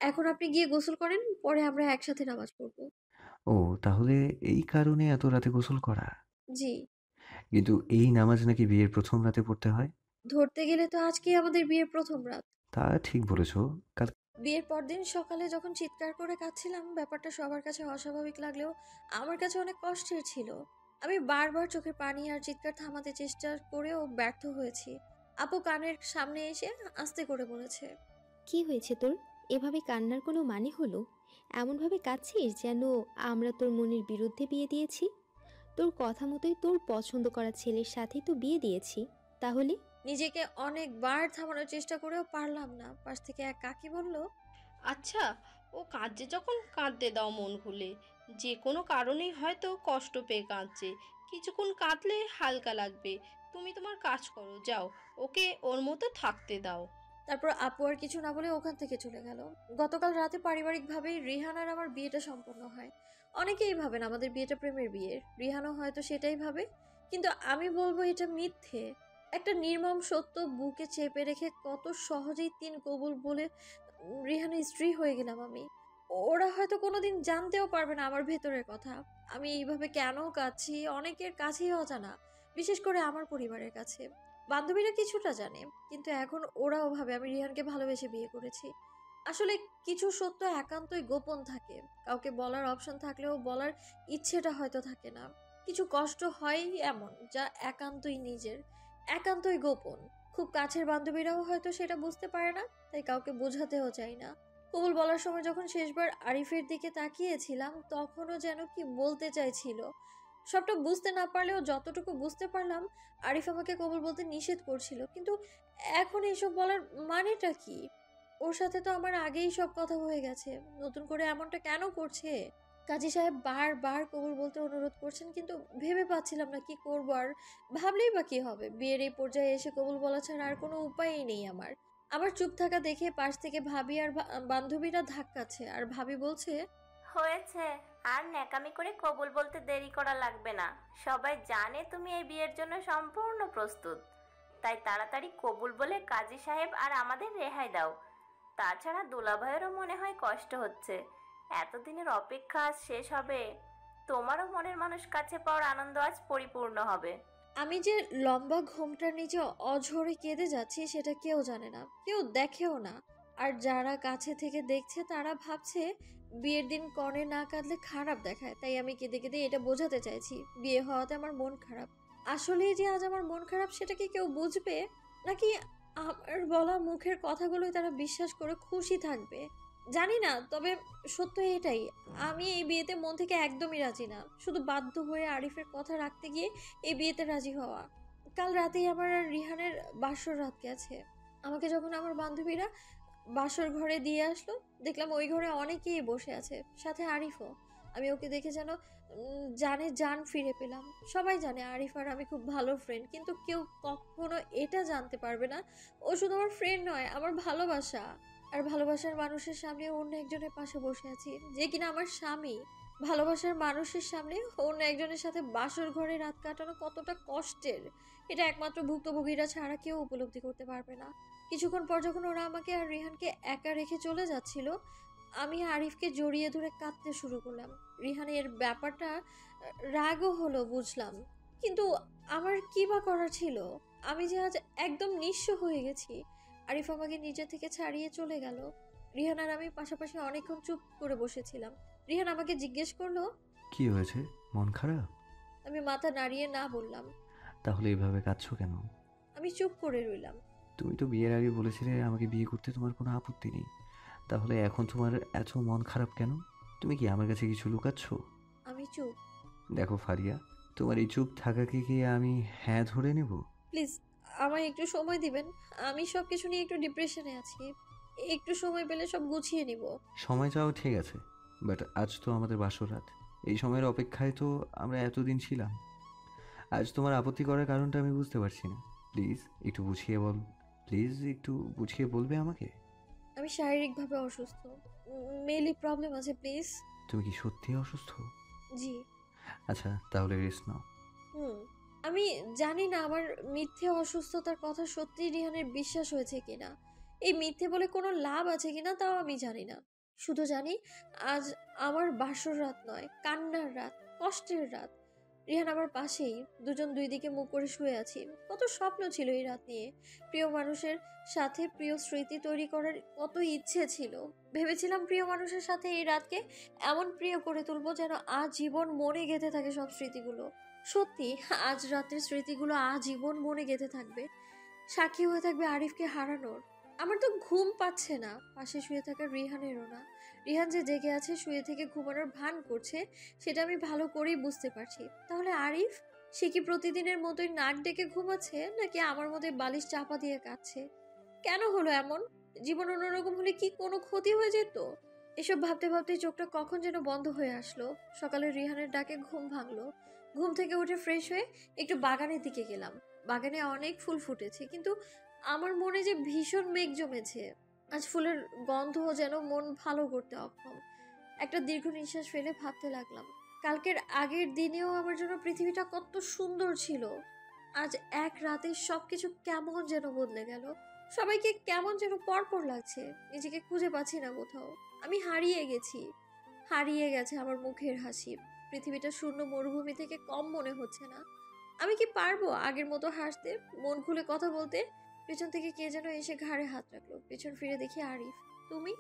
এখন আপনি গিয়ে গোসল করেন, পরে আমরা একসাথে নামাজ পড়বো। ও, তাহলে এই কারণে এত রাতে গোসল করা। জি। কিন্তু এই নামাজ নাকি বিয়ের প্রথম রাতে পড়তে হয়। ধরতে গেলে তো আজকেই আমাদের বিয়ের প্রথম রাত। তা ঠিক বলেছো। কাল বিয়ের পরদিন সকালে যখন চিৎকার করে কাঁদছিলাম, ব্যাপারটা সবার কাছে অস্বাভাবিক লাগলেও আমার কাছে অনেক কষ্টের ছিল। আমি বারবার চোখের পানি আর চিৎকার থামাতে চেষ্টা করেও ব্যর্থ হয়েছি। আপু কানের সামনে এসে আস্তে করে বলেছে, কি হয়েছে তোর? এভাবে কান্নার কোনো মানে হলো? এমনভাবে কাঁদছিস যেন আমরা তোর মনের বিরুদ্ধে বিয়ে দিয়েছি। তোর কথা মতোই তোর পছন্দ করা ছেলের সাথেই তো বিয়ে দিয়েছি। তাহলে? নিজেকে অনেকবার থামানোর চেষ্টা করেও পারলাম না। পাশ থেকে এক কাকি বলল, আচ্ছা, ও কাঁদছে যখন কাঁদতে দাও মন খুলে। যে কোনো কারণেই হয়তো কষ্ট পেয়ে কাঁদছে। কিছুক্ষণ কাঁদলে হালকা লাগবে। তুমি তোমার কাজ করো, যাও। ওকে ওর মতো থাকতে দাও। তারপর আপু আর কিছু না বলে ওখান থেকে চলে গেল। গতকাল রাতে পারিবারিকভাবেই রিহান আর আমার বিয়েটা সম্পন্ন হয়। অনেকেই ভাবেন আমাদের বিয়েটা প্রেমের বিয়ে, রিহানও হয়তো সেটাই ভাবে। কিন্তু আমি বলবো এটা মিথ্যে। একটা নির্মম সত্য বুকে চেপে রেখে কত সহজেই তিন কবুল বলে রিহানের স্ত্রী হয়ে গেলাম আমি। ওরা হয়তো কোনোদিন জানতেও পারবে না আমার ভেতরের কথা। আমি এইভাবে কেন কাঁদছি অনেকের কাছেই অজানা, বিশেষ করে আমার পরিবারের কাছে। বান্ধবীরা কিছুটা জানে, কিন্তু এখন ওরাও ভাবে আমি রিহানকে ভালোবেসে বিয়ে করেছি। আসলে কিছু সত্য একান্তই গোপন থাকে। কাউকে বলার অপশন থাকলেও বলার ইচ্ছেটা হয়তো থাকে না। কিছু কষ্ট হয় এমন যা একান্তই নিজের, একান্তই গোপন। খুব কাছের বান্ধবীরাও হয়তো সেটা বুঝতে পারে না, তাই কাউকে বোঝাতেও চাই না। কবুল বলার সময় যখন শেষবার আরিফের দিকে তাকিয়েছিলাম, তখনও যেন কি বলতে চাইছিল। সবটা বুঝতে না পারলেও যতটুকু বুঝতে পারলাম, আরিফ আমাকে কবুল বলতে নিষেধ করছিল। কিন্তু এখন এইসব বলার মানেটা কি? ওর সাথে তো আমার আগেই সব কথা হয়ে গেছে। নতুন করে এমনটা কেন করছে? কাজী সাহেব বারবার কবুল বলতে অনুরোধ করছেন, কিন্তু ভেবে পাচ্ছিলাম না কি করব। আর ভাবলেই বা কি হবে? বিয়ের এই পর্যায়ে এসে কবুল বলা ছাড়া আর কোনো উপায়ই নেই আমার। আমার চুপ থাকা দেখে পাশ থেকে ভাবি আর বান্ধবীরা ধাক্কাচ্ছে, আর ভাবি বলছে, হয়েছে। আর ন্যাকামি করে কবুল বলতে দেরি করা লাগবে না। সবাই জানে তুমি এই বিয়ের জন্য সম্পূর্ণ প্রস্তুত। তাই তাড়াতাড়ি কবুল বলে কাজী সাহেব আর আমাদের রেহাই দাও। তাছাড়া দুলাভাইয়েরও মনে হয় কষ্ট হচ্ছে। এতদিনের অপেক্ষা আজ শেষ হবে। তোমারও মনের মানুষ কাছে পাওয়ার আনন্দ আজ পরিপূর্ণ হবে। আমি যে লম্বা ঘোমটার নিচে অঝরে কেঁদে যাচ্ছি সেটা কেউ জানে না, কেউ দেখেও না। আর যারা কাছে থেকে দেখছে তারা ভাবছে বিয়ের দিন কনে না কাঁদলে খারাপ দেখায়, তাই আমি কেঁদে কেঁদে এটা বোঝাতে চাইছি বিয়ে হওয়াতে আমার মন খারাপ। আসলে যে আজ আমার মন খারাপ সেটা কি কেউ বুঝবে, নাকি আমার বলা মুখের কথাগুলোই তারা বিশ্বাস করে খুশি থাকবে? জানি না, তবে সত্য এটাই, আমি এই বিয়েতে মন থেকে একদমই রাজি না। শুধু বাধ্য হয়ে আরিফের কথা রাখতে গিয়ে এই বিয়েতে রাজি হওয়া। কাল রাতেই আমার আর রিহানের বাসর রাত গেছে। আমাকে যখন আমার বান্ধবীরা বাসর ঘরে দিয়ে আসলো, দেখলাম ওই ঘরে অনেকেই বসে আছে, সাথে আরিফও। আমি ওকে দেখে যেন জানে জান ফিরে পেলাম। সবাই জানে আরিফ আর আমি খুব ভালো ফ্রেন্ড, কিন্তু কেউ কখনো এটা জানতে পারবে না ও শুধু আমার ফ্রেন্ড নয়, আমার ভালোবাসা। আর ভালোবাসার মানুষের সামনে অন্য একজনের পাশে বসে আছি, যে কিনা আমার স্বামী। ভালোবাসার মানুষের সামনে অন্য একজনের সাথে বাসর ঘরে রাত কাটানো কতটা কষ্টের, এটা একমাত্র ভুক্তভোগীরা ছাড়া কেউ উপলব্ধি করতে পারবে না। কিছুক্ষণ পর যখন ওরা আমাকে আর রিহানকে একা রেখে চলে যাচ্ছিল, আমি আরিফকে জড়িয়ে ধরে কাঁদতে শুরু করলাম। রিহানের ব্যাপারটা রাগও হলো বুঝলাম, কিন্তু আমার কি বা করার ছিল? আমি যে আজ একদম নিঃস্ব হয়ে গেছি। আরিফ আমাকে নিজে থেকে ছাড়িয়ে চলে গেল। রিহান আর আমি পাশাপাশি অনেকক্ষণ চুপ করে বসেছিলাম। রিহান আমাকে জিজ্ঞেস করলো, কি হয়েছে? মন খারাপ? আমি মাথা নাড়িয়ে না বললাম। তাহলে এভাবে কাঁদছো কেন? আমি চুপ করে রইলাম। তুমি তো বিয়ের আগে বলেছিলে আমাকে বিয়ে করতে তোমার কোনো আপত্তি নেই। তাহলে এখন তোমার এত মন খারাপ কেন? তুমি কি আমার কাছে কিছু লুকাচ্ছ? আমি চুপ। দেখো ফারিয়া, তোমার এই চুপ থাকাকে কি আমি হ্যাঁ ধরে নেব? প্লিজ আমায় একটু সময় দিবেন। আমি সবকিছু নিয়ে একটু ডিপ্রেশনে আছি। একটু সময় পেলে সব গুছিয়ে নিব। সময় চাও ঠিক আছে, বাট আজ তো আমাদের বাসর রাত। এই সময়ের অপেক্ষায় তো আমরা এতদিন ছিলাম। আজ তোমার আপত্তি করার কারণটা আমি বুঝতে পারছি না। প্লিজ একটু বুঝিয়ে বল। প্লিজ একটু বুঝিয়ে বলবে আমাকে? আমি শারীরিকভাবে অসুস্থ, মেইলি প্রবলেম আছে প্লিজ। তুমি কি সত্যি অসুস্থ? জি। আচ্ছা, তাহলে রেস্ট নাও। হুম। আমি জানি না আমার মিথ্যে অসুস্থতার কথা সত্যি রিহানের বিশ্বাস হয়েছে কিনা। এই মিথ্যে বলে কোনো লাভ আছে কিনা তাও আমি জানি না। শুধু জানি আজ আমার বাসর রাত নয়, কান্নার রাত, কষ্টের রাত। রিহান আমার পাশেই, দুজন দুই দিকে মুখ করে শুয়ে আছি। কত স্বপ্ন ছিল এই রাত নিয়ে। প্রিয় মানুষের সাথে প্রিয় স্মৃতি তৈরি করার কত ইচ্ছে ছিল। ভেবেছিলাম প্রিয় মানুষের সাথে এই রাতকে এমন প্রিয় করে তুলবো যেন আজীবন মনে গেঁথে থাকে সব স্মৃতিগুলো। সত্যি, আজ রাতের স্মৃতিগুলো আজীবন মনে গেঁথে থাকবে, সাক্ষী হয়ে থাকবে আরিফকে হারানোর। আমার তো ঘুম পাচ্ছে না, পাশে শুয়ে থাকা রিহানেরও না। রিহান যে জেগে আছে, শুয়ে থেকে ঘুমানোর ভান করছে, সেটা আমি ভালো করেই বুঝতে পারছি। তাহলে আরিফ, সে কি প্রতিদিনের মতোই নাক ডেকে ঘুমাচ্ছে, নাকি আমার মধ্যে বালিশ চাপা দিয়ে কাচ্ছে? কেন হলো এমন? জীবন অন্যরকম হলে কি কোনো ক্ষতি হয়ে যেত? এসব ভাবতে ভাবতে চোখটা কখন যেন বন্ধ হয়ে আসলো। সকালে রিহানের ডাকে ঘুম ভাঙলো। ঘুম থেকে উঠে ফ্রেশ হয়ে একটু বাগানের দিকে গেলাম। বাগানে অনেক ফুল ফুটেছে, কিন্তু আমার মনে যে ভীষণ মেঘ জমেছে। আজ ফুলের গন্ধ যেন মন ভালো করতে অক্ষম। একটা দীর্ঘ নিঃশ্বাস ফেলে ভাবতে লাগলাম, কালকের আগের দিনেও আমার জন্য পৃথিবীটা কত সুন্দর ছিল। আজ এক রাতে সবকিছু কেমন যেন বদলে গেল। সবাইকে কেমন যেন পরপর লাগছে। নিজেকে খুঁজে পাচ্ছি না কোথাও। আমি হারিয়ে গেছি। হারিয়ে গেছে আমার মুখের হাসি। পৃথিবীটা শূন্য মরুভূমি থেকে কম মনে হচ্ছে না। আমি কি পারবো আগের মতো হাসতে, মন খুলে কথা বলতে? পেছন থেকে কে যেন এসে ঘাড়ে হাত রাখলো। পেছন ফিরে দেখি আরিফ। তুমি?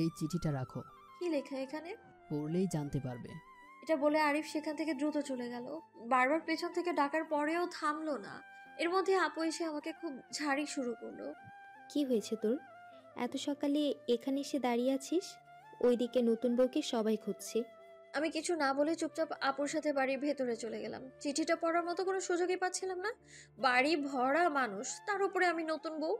এই চিঠিটা রাখো, কি লেখা এখানে? পড়লেই জানতে পারবে। এটা বলে আরিফ সেখান থেকে দ্রুত চলে গেল। বারবার পেছন থেকে ডাকার পরেও থামলো না। এর মধ্যে আপু এসে আমাকে খুব ঝাড়ি শুরু করলো। কি হয়েছে তোর? এত সকালে এখানে এসে দাঁড়িয়ে আছিস? ওইদিকে নতুন বউকে সবাই খুঁজছে। আমি কিছু না বলে চুপচাপ আপুর সাথে বাড়ির ভেতরে চলে গেলাম। চিঠিটা পড়ার মতো কোনো সুযোগই পাচ্ছিলাম না। বাড়ি ভরা মানুষ, তার উপরে আমি নতুন বউ।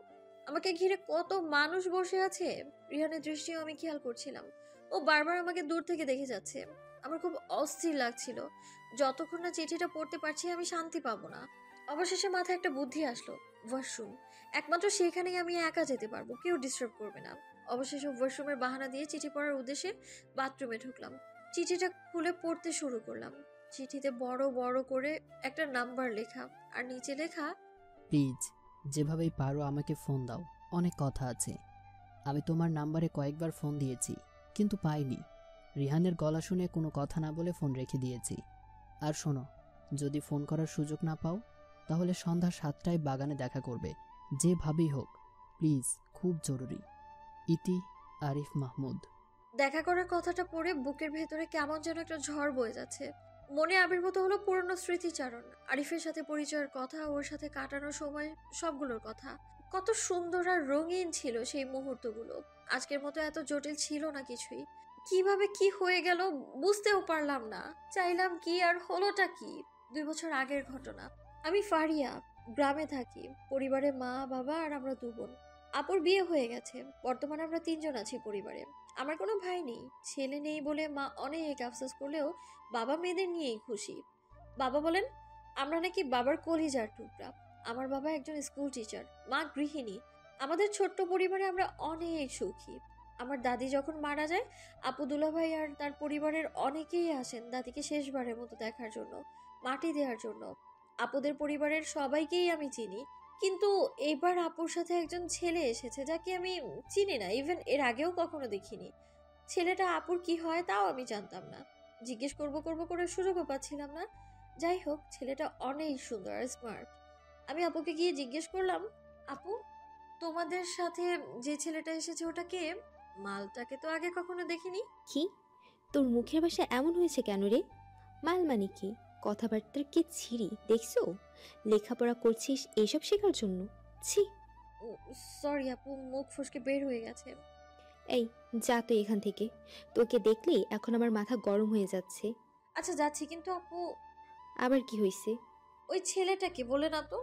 আমাকে ঘিরে কত মানুষ বসে আছে। রিহানের দৃষ্টিও আমি খেয়াল করছিলাম। ও বারবার আমাকে দূর থেকে দেখে যাচ্ছে। আমার খুব অস্থির লাগছিল। যতক্ষণ না চিঠিটা পড়তে পারছি আমি শান্তি পাবো না। অবশেষে মাথায় একটা বুদ্ধি আসলো। ওয়াশরুম, একমাত্র সেখানেই আমি একা যেতে পারবো, কেউ ডিস্টার্ব করবে না। অবশেষে ওয়াশরুমের বাহানা দিয়ে চিঠি পড়ার উদ্দেশ্যে বাথরুমে ঢুকলাম। চিঠিটা খুলে পড়তে শুরু করলাম। চিঠিতে বড় বড় করে একটা নাম্বার লেখা, আর নিচে লেখা, প্লিজ যেভাবেই পারো আমাকে ফোন দাও, অনেক কথা আছে। আমি তোমার নাম্বারে কয়েকবার ফোন দিয়েছি, কিন্তু পাইনি। রিহানের গলা শুনে কোনো কথা না বলে ফোন রেখে দিয়েছি। আর শোনো, যদি ফোন করার সুযোগ না পাও, তাহলে সন্ধ্যা 7টায় বাগানে দেখা করবে, যেভাবেই হোক। প্লিজ, খুব জরুরি। ইতি, আরিফ মাহমুদ। দেখা করার কথাটা পড়ে বুকের ভেতরে কেমন যেন একটা ঝড় বয়ে যাচ্ছে। মনে আবির্ভূত হলো পুরনো স্মৃতিচারণ, আরিফের সাথে পরিচয়ের কথা, ওর সাথে কাটানোর সময়, সবগুলোর কথা। কত সুন্দর আর রঙিন ছিল সেই মুহূর্তগুলো। আজকের মতো এত জটিল ছিল না কিছুই। কিভাবে কি হয়ে গেল বুঝতেও পারলাম না। চাইলাম কি আর হলোটা কি। 2 বছর আগের ঘটনা। আমি ফারিয়া, গ্রামে থাকি। পরিবারে মা, বাবা আর আমরা 2 বোন। আপুর বিয়ে হয়ে গেছে। বর্তমানে আমরা 3জন আছি পরিবারে। আমার কোনো ভাই নেই। ছেলে নেই বলে মা অনেক আফসোস করলেও বাবা মেয়েদের নিয়েই খুশি। বাবা বলেন আমরা নাকি বাবার কলিজার টুকরা। আমার বাবা একজন স্কুল টিচার, মা গৃহিণী। আমাদের ছোট্ট পরিবারে আমরা অনেক সুখী। আমার দাদি যখন মারা যায়, আপু দুলাভাই আর তার পরিবারের অনেকেই আসেন দাদিকে শেষবারের মতো দেখার জন্য, মাটি দেওয়ার জন্য। আপুদের পরিবারের সবাইকেই আমি চিনি, কিন্তু এবার আপুর সাথে একজন ছেলে এসেছে যাকে আমি চিনি না, ইভেন এর আগেও কখনো দেখিনি। ছেলেটা আপুর কি হয় তাও আমি জানতাম না। জিজ্ঞেস করব করব করে সুযোগও পাচ্ছিলাম না। যাই হোক, ছেলেটা অনেক সুন্দর আর স্মার্ট। আমি আপুকে গিয়ে জিজ্ঞেস করলাম, আপু, তোমাদের সাথে যে ছেলেটা এসেছে ওটা কে? মালটাকে তো আগে কখনো দেখিনি। কি? তোর মুখের ভাষা এমন হয়েছে কেন রে? মাল মানে কি? কথাবার্তার কি ছিরি দেখছো? লেখাপড়া করছিস এইসব শেখার জন্য? ছি! সরি আপু, মুখ ফসকে বের হয়ে গেছে। এই, যা তো এখান থেকে। তোকে দেখলেই এখন আমার মাথা গরম হয়ে যাচ্ছে। আচ্ছা যাচ্ছি, কিন্তু আপু আবার কি হয়েছে? ওই ছেলেটাকে বলে না তো।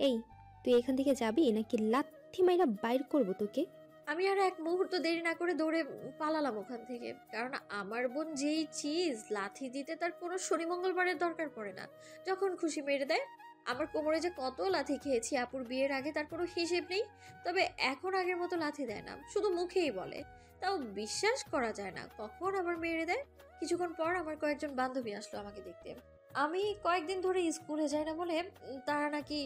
এই, তুই এখান থেকে যাবি নাকি লাথি মাইরা বাইর করবো তোকে? আমি আর এক মুহূর্ত দেরি না করে দৌড়ে পালালাম ওখান থেকে। কারণ আমার বোন যেই চিজ, লাথি দিতে তার কোনো শনি মঙ্গলবারের দরকার পড়ে না, যখন খুশি মেরে দেয়। আমার কোমরে যে কত লাথি খেয়েছি আপুর বিয়ের আগে তার কোনো হিসেব নেই। তবে এখন আগের মতো লাথি দেয় না, শুধু মুখেই বলে। তাও বিশ্বাস করা যায় না কখন আবার মেরে দেয়। কিছুক্ষণ পর আমার কয়েকজন বান্ধবী আসলো আমাকে দেখতে। আমি কয়েকদিন ধরে স্কুলে যাই না বলে তারা নাকি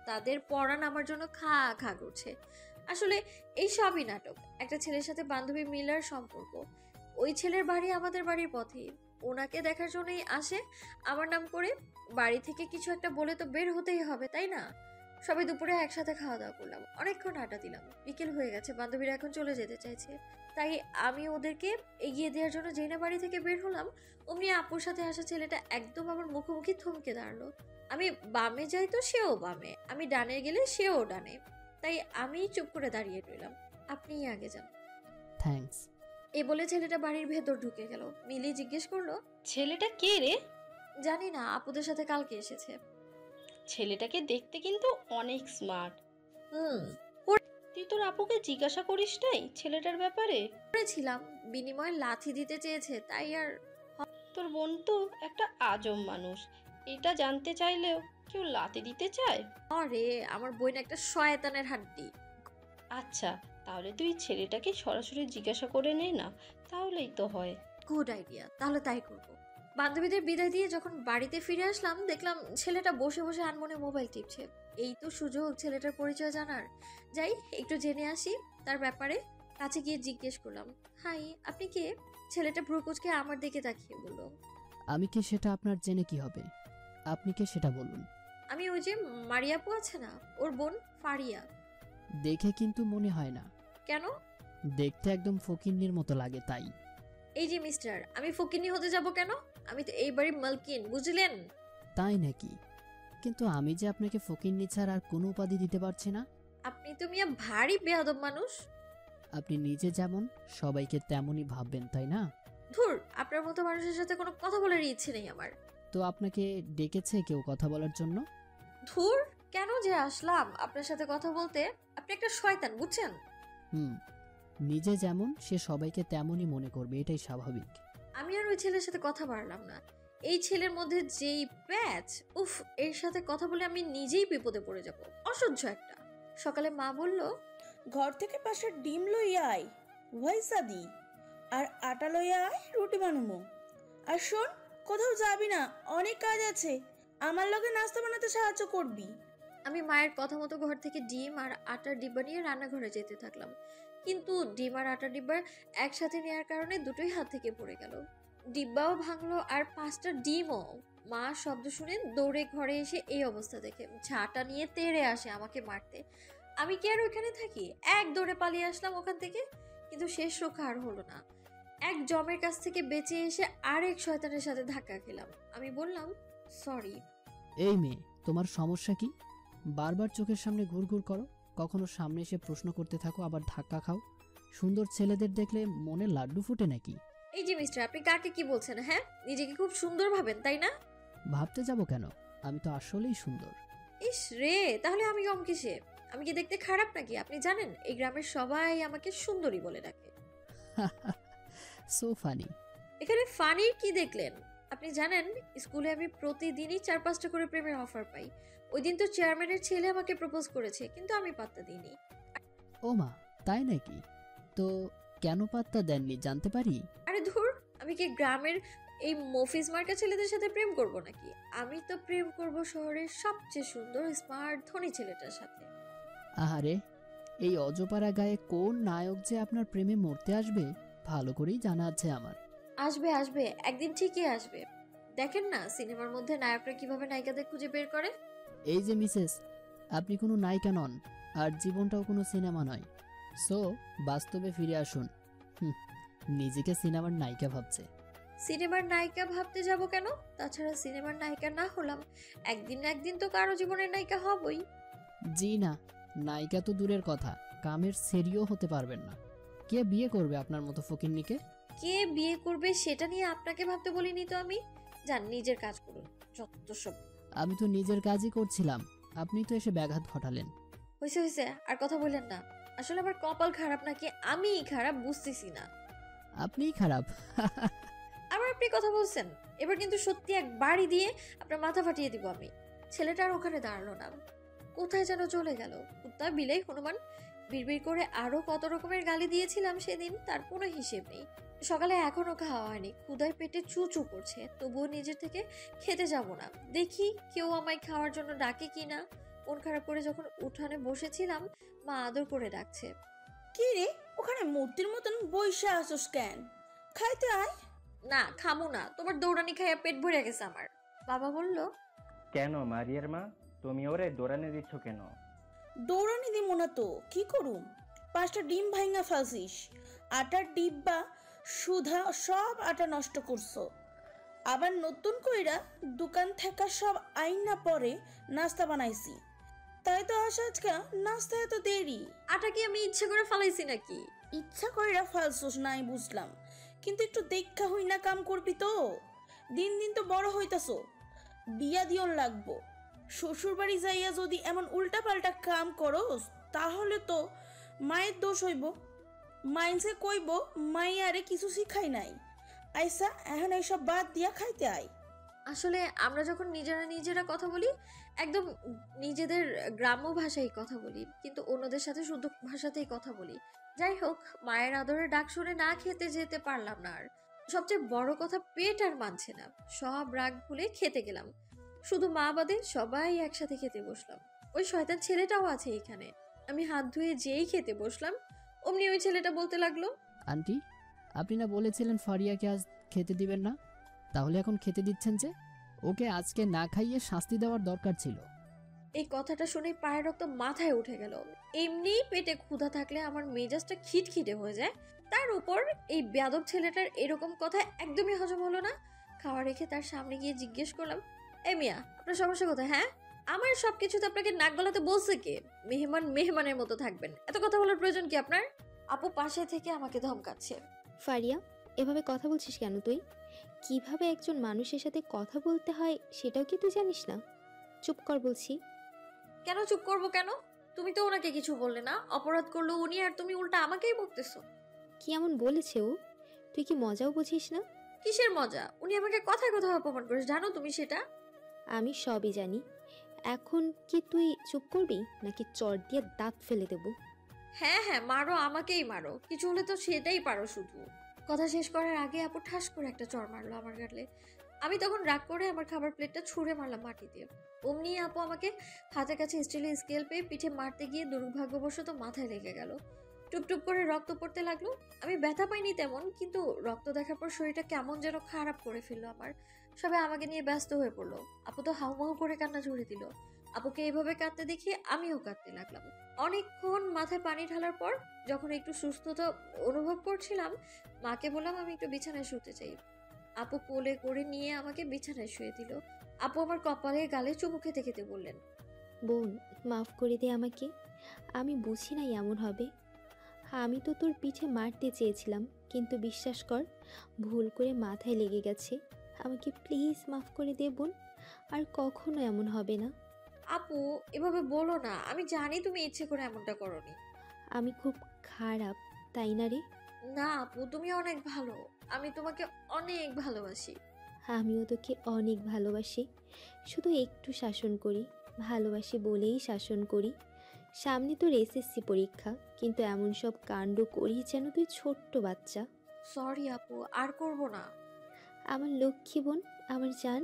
তাদের পড়ান আমার জন্য খা খা করছে। আসলে এই সবই নাটক। একটা ছেলের সাথে বান্ধবী মিলার সম্পর্ক। ওই ছেলের বাড়ি আমাদের বাড়ির পথেই। ওনাকে দেখার জন্যই আসে আমার নাম করে। বাড়ি থেকে কিছু একটা বলে তো বের হতেই হবে, তাই না? সবাই দুপুরে একসাথে খাওয়া দাওয়া করলাম, অনেকক্ষণ আড্ডা দিলাম। বিকেল হয়ে গেছে, বান্ধবীরা এখন চলে যেতে চাইছে। তাই আমি ওদেরকে এগিয়ে দেওয়ার জন্য যেই না বাড়ি থেকে বের হলাম, অমনি আপুর সাথে আসা ছেলেটা একদম আমার মুখোমুখি থমকে দাঁড়ালো। আমি বামে যাই তো সেও বামে, আমি ডানে গেলে সেও ডানে। তাই আমি চুপ করে দাঁড়িয়ে রইলাম। আপনিই আগে যান। থ্যাঙ্কস। এ বলে ছেলেটা বাড়ির ভেতর ঢুকে গেল। মিলি জিজ্ঞেস করলো, ছেলেটা কে রে? জানি না, আপুদের সাথে কালকে এসেছে। ছেলেটাকে দেখতে কিন্তু অনেক স্মার্ট। হুম, তুই তোর আপুকে জিজ্ঞাসা করিস নাই ছেলেটার ব্যাপারে? করেছিলাম, বিনিময়ে লাথি দিতে চেয়েছে, তাই আর। তোর বোন তো একটা আজব মানুষ, এটা জানতে চাইলেও কেউ লাথি দিতে চায়? আরে আমার বোন একটা শয়তানের হাড্ডি। আচ্ছা, তাহলে তুই ছেলেটাকে সরাসরি জিজ্ঞাসা করে নে না, তাহলেই তো হয়। গুড আইডিয়া, তাহলে তাই করবো। বান্ধবীদের বিদায় দিয়ে যখন বাড়িতে ফিরে আসলাম, দেখলাম ছেলেটা বসে বসে আনমনে মোবাইল টিপছে। এই তো সুযোগ ছেলেটার পরিচয় জানার। যাই একটু জেনে আসি তার ব্যাপারে। কাছে গিয়ে জিজ্ঞেস করলাম, হাই, আপনি কে? ছেলেটা ভ্রুকুচকে আমার দিকে তাকিয়ে বলল, আমি কে সেটা আপনার জেনে কি হবে? আপনি কে সেটা বলুন। আমি ওই যে মারিয়াপু আছে না, ওর বোন ফারিয়া। দেখে কিন্তু মনে হয় না। কেন? দেখতে একদম ফকিন্নির মতো লাগে তাই। এই যে মিস্টার, আমি ফকিন্নি হতে যাব কেন? আমি তো এই বাড়ির মালকিন, বুঝলেন? তাই নাকি? কিন্তু আমি যে আপনাকে ফকিন্নি ছাড়া আর কোনো উপাধি দিতে পারছি না। আপনি তো মিয়া ভারী বেয়াদব মানুষ। আপনি নিজে যেমন সবাইকে তেমনই ভাববেন, তাই না? ধুর, আপনার মতো মানুষের সাথে কোনো কথা বলার ইচ্ছে নেই আমার। তো আপনাকে ডেকেছে কেউ কথা বলার জন্য? ধুর, কেন যে আসলাম আপনার সাথে কথা বলতে? আপনি একটা শয়তান, বুঝছেন? হুম, নিজে যেমন সে সবাইকে তেমনই মনে করবে, এটাই স্বাভাবিক। আমি আর ওই ছেলের সাথে কথা বাড়লাম না। এই ছেলের মধ্যে যেই প্যাচ, উফ, এর সাথে কথা বলে আমি নিজেই বিপদে পড়ে যাব। অসহ্য একটা। সকালে মা বলল, ঘর থেকে পাশের ডিম লইয়া আয় ভয়সা দি, আর আটা লইয়া আয় রুটি বানামো। আর শোন, কোথাও যাবি না, অনেক কাজ আছে, আমার লগে নাস্তা বানাতে সাহায্য করবি। আমি মায়ের কথা মতো ঘর থেকে ডিম আর আটার ডিব্বা নিয়ে রান্নাঘরে যেতে থাকলাম। কিন্তু ডিম আর আটার ডিব্বা একসাথে নেওয়ার কারণে দুটোই হাত থেকে পড়ে গেল। ডিব্বাও ভাঙলো আর 5টা ডিমও। মা শব্দ শুনে দৌড়ে ঘরে এসে এই অবস্থা দেখে ঝাঁটা নিয়ে তেড়ে আসে আমাকে মারতে। আমি কি আর ওইখানে থাকি? এক দৌড়ে পালিয়ে আসলাম ওখান থেকে। কিন্তু শেষ রক্ষা আর হলো না। এক জমের কাছ থেকে বেঁচে এসে আরেক শয়তানের সাথে ধাক্কা খেলাম। আমি বললাম, সরি। এই মেয়ে, তোমার সমস্যা কি? বারবার চোখের সামনে ঘুরঘুর করো, কখনো সামনে এসে প্রশ্ন করতে থাকো, আবার ধাক্কা খাও। সুন্দর ছেলেদের দেখলে মনে লাড্ডু ফুটে নাকি? এই যে মিস্টার, আপনি কাকে কি বলছেন? হ্যাঁ, নিজেকে খুব সুন্দর ভাবেন, তাই না? ভাবতে যাব কেন? আমি তো আসলেই সুন্দর। ইস রে, তাহলে আমি কম কিসে? আমি কি দেখতে খারাপ নাকি? আপনি জানেন এই গ্রামের সবাই আমাকে সুন্দরী বলে ডাকে। So funny. এখানে ফানির কি দেখলেন? আপনি জানেন স্কুলে আমি প্রতিদিনই 4-5টা করে প্রেমের অফার পাই। ওই দিন তো চেয়ারম্যানের ছেলে আমাকে প্রপোজ করেছে, কিন্তু আমি পাত্তা দিইনি। ও মা, তাই নাকি? তো কেন পাত্তা দেননি জানতে পারি? আরে ধুর, আমি কি গ্রামের এই মফিজ মার্কা ছেলেদের সাথে প্রেম করব নাকি? আমি তো প্রেম করব শহরের সবচেয়ে সুন্দর স্মার্ট ধনী ছেলেটার সাথে। আহারে, এই অজপাড়া গায়ে কোন নায়ক যে আপনার প্রেমে মরতে আসবে ভালো করেই জানা আছে আমার। আসবে আসবে, একদিন ঠিকই আসবে। দেখেন না সিনেমার মধ্যে নায়করা কিভাবে নায়িকাদের খুঁজে বের করে। এই যে মিসেস, আপনি কোনো নায়িকা নন, আর জীবনটাও কোনো সিনেমা নয়। সো বাস্তবে ফিরে আসুন। হুম, নিজেকে সিনেমার নায়িকা ভাবছে। সিনেমার নায়িকা ভাবতে যাব কেন? তাছাড়া সিনেমার নায়িকা না হলাম, একদিন না একদিন তো কারো জীবনের নায়িকা হবই। জি না, নায়িকা তো দূরের কথা, কামের সেরিও হতে পারবেন না। কে বিয়ে করবে আপনার মতো ফকিন্নিকে? কে বিয়ে করবে সেটা নিয়ে আপনাকে ভাবতে বলিনি তো আমি। যান নিজের কাজ করুন, যত সব। আমি তো নিজের কাজই করছিলাম, আপনি তো এসে ব্যাঘাত ঘটালেন। হয়েছে হয়েছে, আর কথা বললেন না। আসলে আমার কপাল খারাপ নাকি আমিই খারাপ বুঝতেছি না। আপনিই খারাপ। আবার আপনি কথা বলছেন? এবার কিন্তু সত্যি এক বাড়ি দিয়ে আপনার মাথা ফাটিয়ে দিব আমি। ছেলেটা আর ওখানে দাঁড়ালো না, কোথায় যেন চলে গেল। কুত্তা বিলাই হনুমান বিড়বিড় করে আরো কত রকমের গালি দিয়েছিলাম সেদিন, তার কোনো হিসেব নেই। সকালে এখনো খাওয়া হয়নি, ক্ষুধায় পেটে চু চু করছে, তবুও নিজের থেকে খেতে যাব না। দেখি কেউ আমায় খাওয়ার জন্য ডাকে কিনা। মন খারাপ করে যখন উঠানে বসেছিলাম মা আদর করে ডাকছে। কি রে, ওখানে মূর্তির মতন বইসা আসোস কেন? খাইতে আয়। না খামো না, তোমার দৌড়ানি খাইয়া পেট ভরে গেছে আমার। বাবা বলল, কেন মারিয়ার মা, তুমি ওরে দৌড়ানে দিচ্ছ কেন? দৌড়ানি দিব না তো কি করুম? 5টা ডিম ভাঙা ফালছিস, আটার ডিব্বা সুধা সব আটা নষ্ট করছো। আবার নতুন কইরা দোকান থেকে সব আইনা পরে নাস্তা বানাইছি, তাই তো আসা আজকা নাস্তা এত দেরি। আটা কি আমি ইচ্ছে করে ফালাইছি নাকি? ইচ্ছা কইরা ফালছোস নাই বুঝলাম, কিন্তু একটু দেখা হই না কাম করবি তো। দিন দিন তো বড় হইতাছো, বিয়া দিয়ন লাগবো। শ্বশুর বাড়ি যাইয়া যদি এমন উল্টা পাল্টা কাম করস তাহলে তো মায়ের দোষ হইব। মাইনসে কইব মাইয়ারে কিছু শিখাই নাই। আইসা এখন এইসব বাদ দিয়া খাইতে আয়। আসলে আমরা যখন নিজেরা নিজেরা কথা বলি একদম নিজেদের গ্রাম্য ভাষায় কথা বলি, কিন্তু অন্যদের সাথে শুদ্ধ ভাষাতেই কথা বলি। যাই হোক, মায়ের আদরের ডাক শুনে না খেতে যেতে পারলাম না। আর সবচেয়ে বড় কথা, পেট আর মানছে না। সব রাগ ভুলে খেতে গেলাম, শুধু মা বাদে সবাই একসাথে খেতে বসলাম। ওই শয়তান ছেলেটাও আছে এখানে। আমি হাত ধুয়ে যেই খেতে বসলাম অমনি ওই ছেলেটা বলতে লাগলো, আন্টি, আপনি না বলেছিলেন ফারিয়াকে আজ খেতে দিবেন না, তাহলে এখন খেতে দিচ্ছেন যে? ওকে আজকে না খাইয়ে শাস্তি দেওয়ার দরকার ছিল। এই কথাটা শুনে পায়ের রক্ত মাথায় উঠে গেল। এমনিই পেটে ক্ষুধা থাকলে আমার মেজাজটা খিটখিটে হয়ে যায়, তার উপর এই বেয়াদব ছেলেটার এরকম কথা একদমই হজম হলো না। খাওয়া রেখে তার সামনে গিয়ে জিজ্ঞেস করলাম, এ মিয়া, আপনার সমস্যা কোথায়? হ্যাঁ, আমার সবকিছুতে আপনাকে নাক গলাতে বলছে কে? মেহমান মেহমানের মতো থাকবেন, এত কথা বলার প্রয়োজন কি আপনার? আপু পাশে থেকে আমাকে ধমকাচ্ছে। ফারিয়া, এভাবে কথা বলছিস কেন তুই? কিভাবে একজন মানুষের সাথে কথা বলতে হয় সেটাও কি তুই জানিস না? চুপ কর বলছি। কেন চুপ করবো কেন? তুমি তো ওনাকে কিছু বললে না, অপরাধ করলো উনি আর তুমি উল্টা আমাকেই বকতেছো। কি এমন বলেছে ও? তুই কি মজাও বুঝিস না? কিসের মজা? উনি আমাকে কথায় কথায় অপমান করেছে, জানো তুমি সেটা? আমি সবই জানি। এখন কি তুই চুপ করবি নাকি চড় দিয়ে দাঁত ফেলে দেবো? হ্যাঁ হ্যাঁ, মারো, আমাকেই মারো, কিছু হলে তো সেটাই পারো শুধু। কথা শেষ করার আগে আপু ঠাস করে একটা চড় মারলো আমার গালে। আমি তখন রাগ করে আমার খাবার প্লেটটা ছুঁড়ে মারলাম মাটিতে। অমনি আপু আমাকে হাতের কাছে স্টিলের স্কেল পেয়ে পিঠে মারতে গিয়ে দুর্ভাগ্যবশত মাথায় লেগে গেল। টুপটুপ করে রক্ত পড়তে লাগলো। আমি ব্যথা পাইনি তেমন, কিন্তু রক্ত দেখার পর শরীরটা কেমন যেন খারাপ করে ফেললো আমার। সবাই আমাকে নিয়ে ব্যস্ত হয়ে পড়লো। আপু তো হাউমাউ করে কান্না জুড়ে দিল। আপুকে এইভাবে কাঁদতে দেখে আমিও কাঁদতে লাগলাম। অনেকক্ষণ মাথায় পানি ঢালার পর যখন একটু সুস্থতা অনুভব করছিলাম, মাকে বললাম আমি একটু বিছানায় শুতে চাই। আপু কোলে করে নিয়ে আমাকে বিছানায় শুয়ে দিল। আপু আমার কপালে গালে চুমু খেতে খেতে বললেন, বোন, মাফ করে দে আমাকে। আমি বুঝি নাই এমন হবে। আমি তো তোর পিঠে মারতে চেয়েছিলাম, কিন্তু বিশ্বাস কর ভুল করে মাথায় লেগে গেছে। আমাকে প্লিজ মাফ করে দে বোন, আর কখনো এমন হবে না। আপু এভাবে বলো না, আমি জানি তুমি ইচ্ছে করে এমনটা করনি। আমি খুব খারাপ, তাই না রে? না আপু, তুমি অনেক ভালো, আমি তোমাকে অনেক ভালোবাসি। আমিও তোকে অনেক ভালোবাসি, শুধু একটু শাসন করি। ভালোবাসি বলেই শাসন করি। সামনে তোর এসএসসি পরীক্ষা, কিন্তু এমন সব কাণ্ড করি যেন তুই ছোট্ট বাচ্চা। সরি আপু, আর করব না। আমার লক্ষ্মী বোন, আমার জান,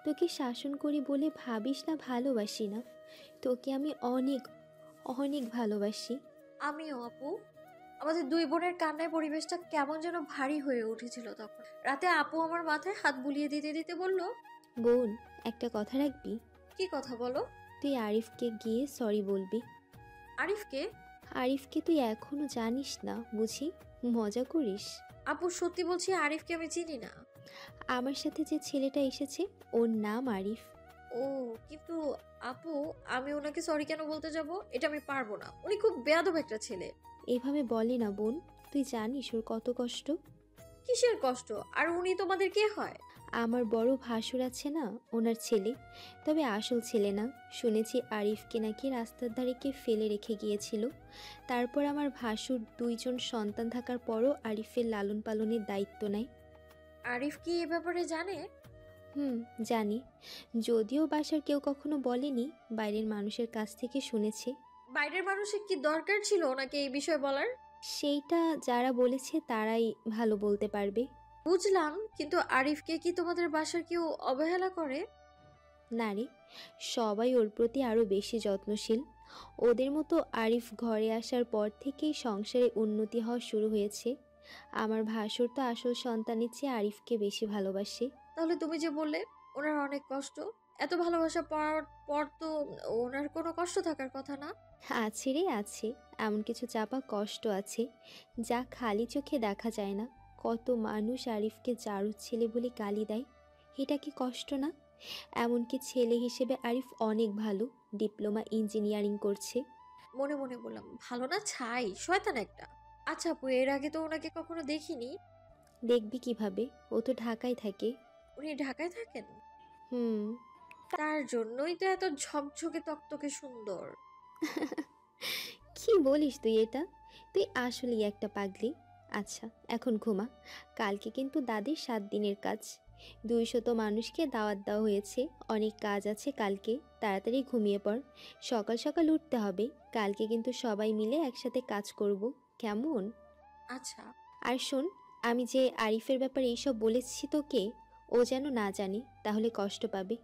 তোকে শাসন করি বলে ভাবিস না ভালোবাসি না। তোকে আমি অনেক অনেক ভালোবাসি। আমিও আপু। আমাদের দুই বোনের কান্নায় পরিবেশটা কেমন যেন ভারী হয়ে উঠেছিল তখন। রাতে আপু আমার মাথায় হাত বুলিয়ে দিতে দিতে বলল, বোন, একটা কথা রাখবি? কি কথা বলো? তুই আরিফকে গিয়ে সরি বলবি। আরিফকে? আরিফকে তুই এখনো জানিস না বুঝি? মজা করিস? আপু সত্যি বলছি, আরিফকে আমি চিনি না। আমার সাথে যে ছেলেটা এসেছে ওর নাম আরিফ। ও, কিন্তু আপু আমি ওনাকে সরি কেন বলতে যাব? এটা আমি পারবো না, উনি খুব বেয়াদব একটা ছেলে। এভাবে বলে না বোন, তুই জানিস ওর কত কষ্ট। কিসের কষ্ট? আর উনি তোমাদের কে হয়? আমার বড় ভাসুর আছে না, ওনার ছেলে। তবে আসল ছেলে না। শুনেছি আরিফকে নাকি রাস্তার ধারে কে ফেলে রেখে গিয়েছিল। তারপর আমার ভাসুর 2 জন সন্তান থাকার পরও আরিফের লালন পালনের দায়িত্ব নেয়। আরিফ কি এ ব্যাপারে জানে? জানি। যদিও বাসার কেউ কখনো বলেনি, বাইরের মানুষের কাছ থেকে শুনেছে। বাইরের মানুষের কি দরকার ছিল ওনাকে এই বিষয়ে বলার? সেইটা যারা বলেছে তারাই ভালো বলতে পারবে। বুঝলাম, কিন্তু আরিফকে কি তোমাদের বাসার কেউ অবহেলা করে? না রে, সবাই ওর প্রতি আরও বেশি যত্নশীল। ওদের মতো আরিফ ঘরে আসার পর থেকেই সংসারে উন্নতি হওয়া শুরু হয়েছে। আমার ভাসুর তো আসল সন্তানের চেয়ে আরিফকে বেশি ভালোবাসে। তাহলে তুমি যে বললে ওনার অনেক কষ্ট, এত ভালোবাসা পাওয়ার পর তো ওনার কোনো কষ্ট থাকার কথা না। আছে রে আছে, এমন কিছু চাপা কষ্ট আছে যা খালি চোখে দেখা যায় না। কত মানুষ আরিফকে জারুর ছেলে বলে গালি দেয়, এটা কি কষ্ট না? এমনকি ছেলে হিসেবে আরিফ অনেক ভালো, ডিপ্লোমা ইঞ্জিনিয়ারিং করছে। মনে মনে বললাম, ভালো না ছাই, শয়তান একটা। আচ্ছা আপু, এর আগে তো ওনাকে কখনো দেখিনি। দেখবি কিভাবে, ও তো ঢাকায় থাকে। উনি ঢাকায় থাকেন? হুম। তার জন্যই তো এত ঝকঝকে তকতকে সুন্দর। কি বলিস তুই এটা? তুই আসলেই একটা পাগলি। আচ্ছা এখন ঘুমা, কালকে কিন্তু দাদির 7 দিনের কাজ। 200 মানুষকে দাওয়াত দেওয়া হয়েছে, অনেক কাজ আছে কালকে। তাড়াতাড়ি ঘুমিয়ে পড়, সকাল সকাল উঠতে হবে। কালকে কিন্তু সবাই মিলে একসাথে কাজ করব, কেমন? আচ্ছা। আর শোন, আমি যে আরিফের ব্যাপারে এইসব বলেছি তোকে, ও যেন না জানে, তাহলে কষ্ট পাবে।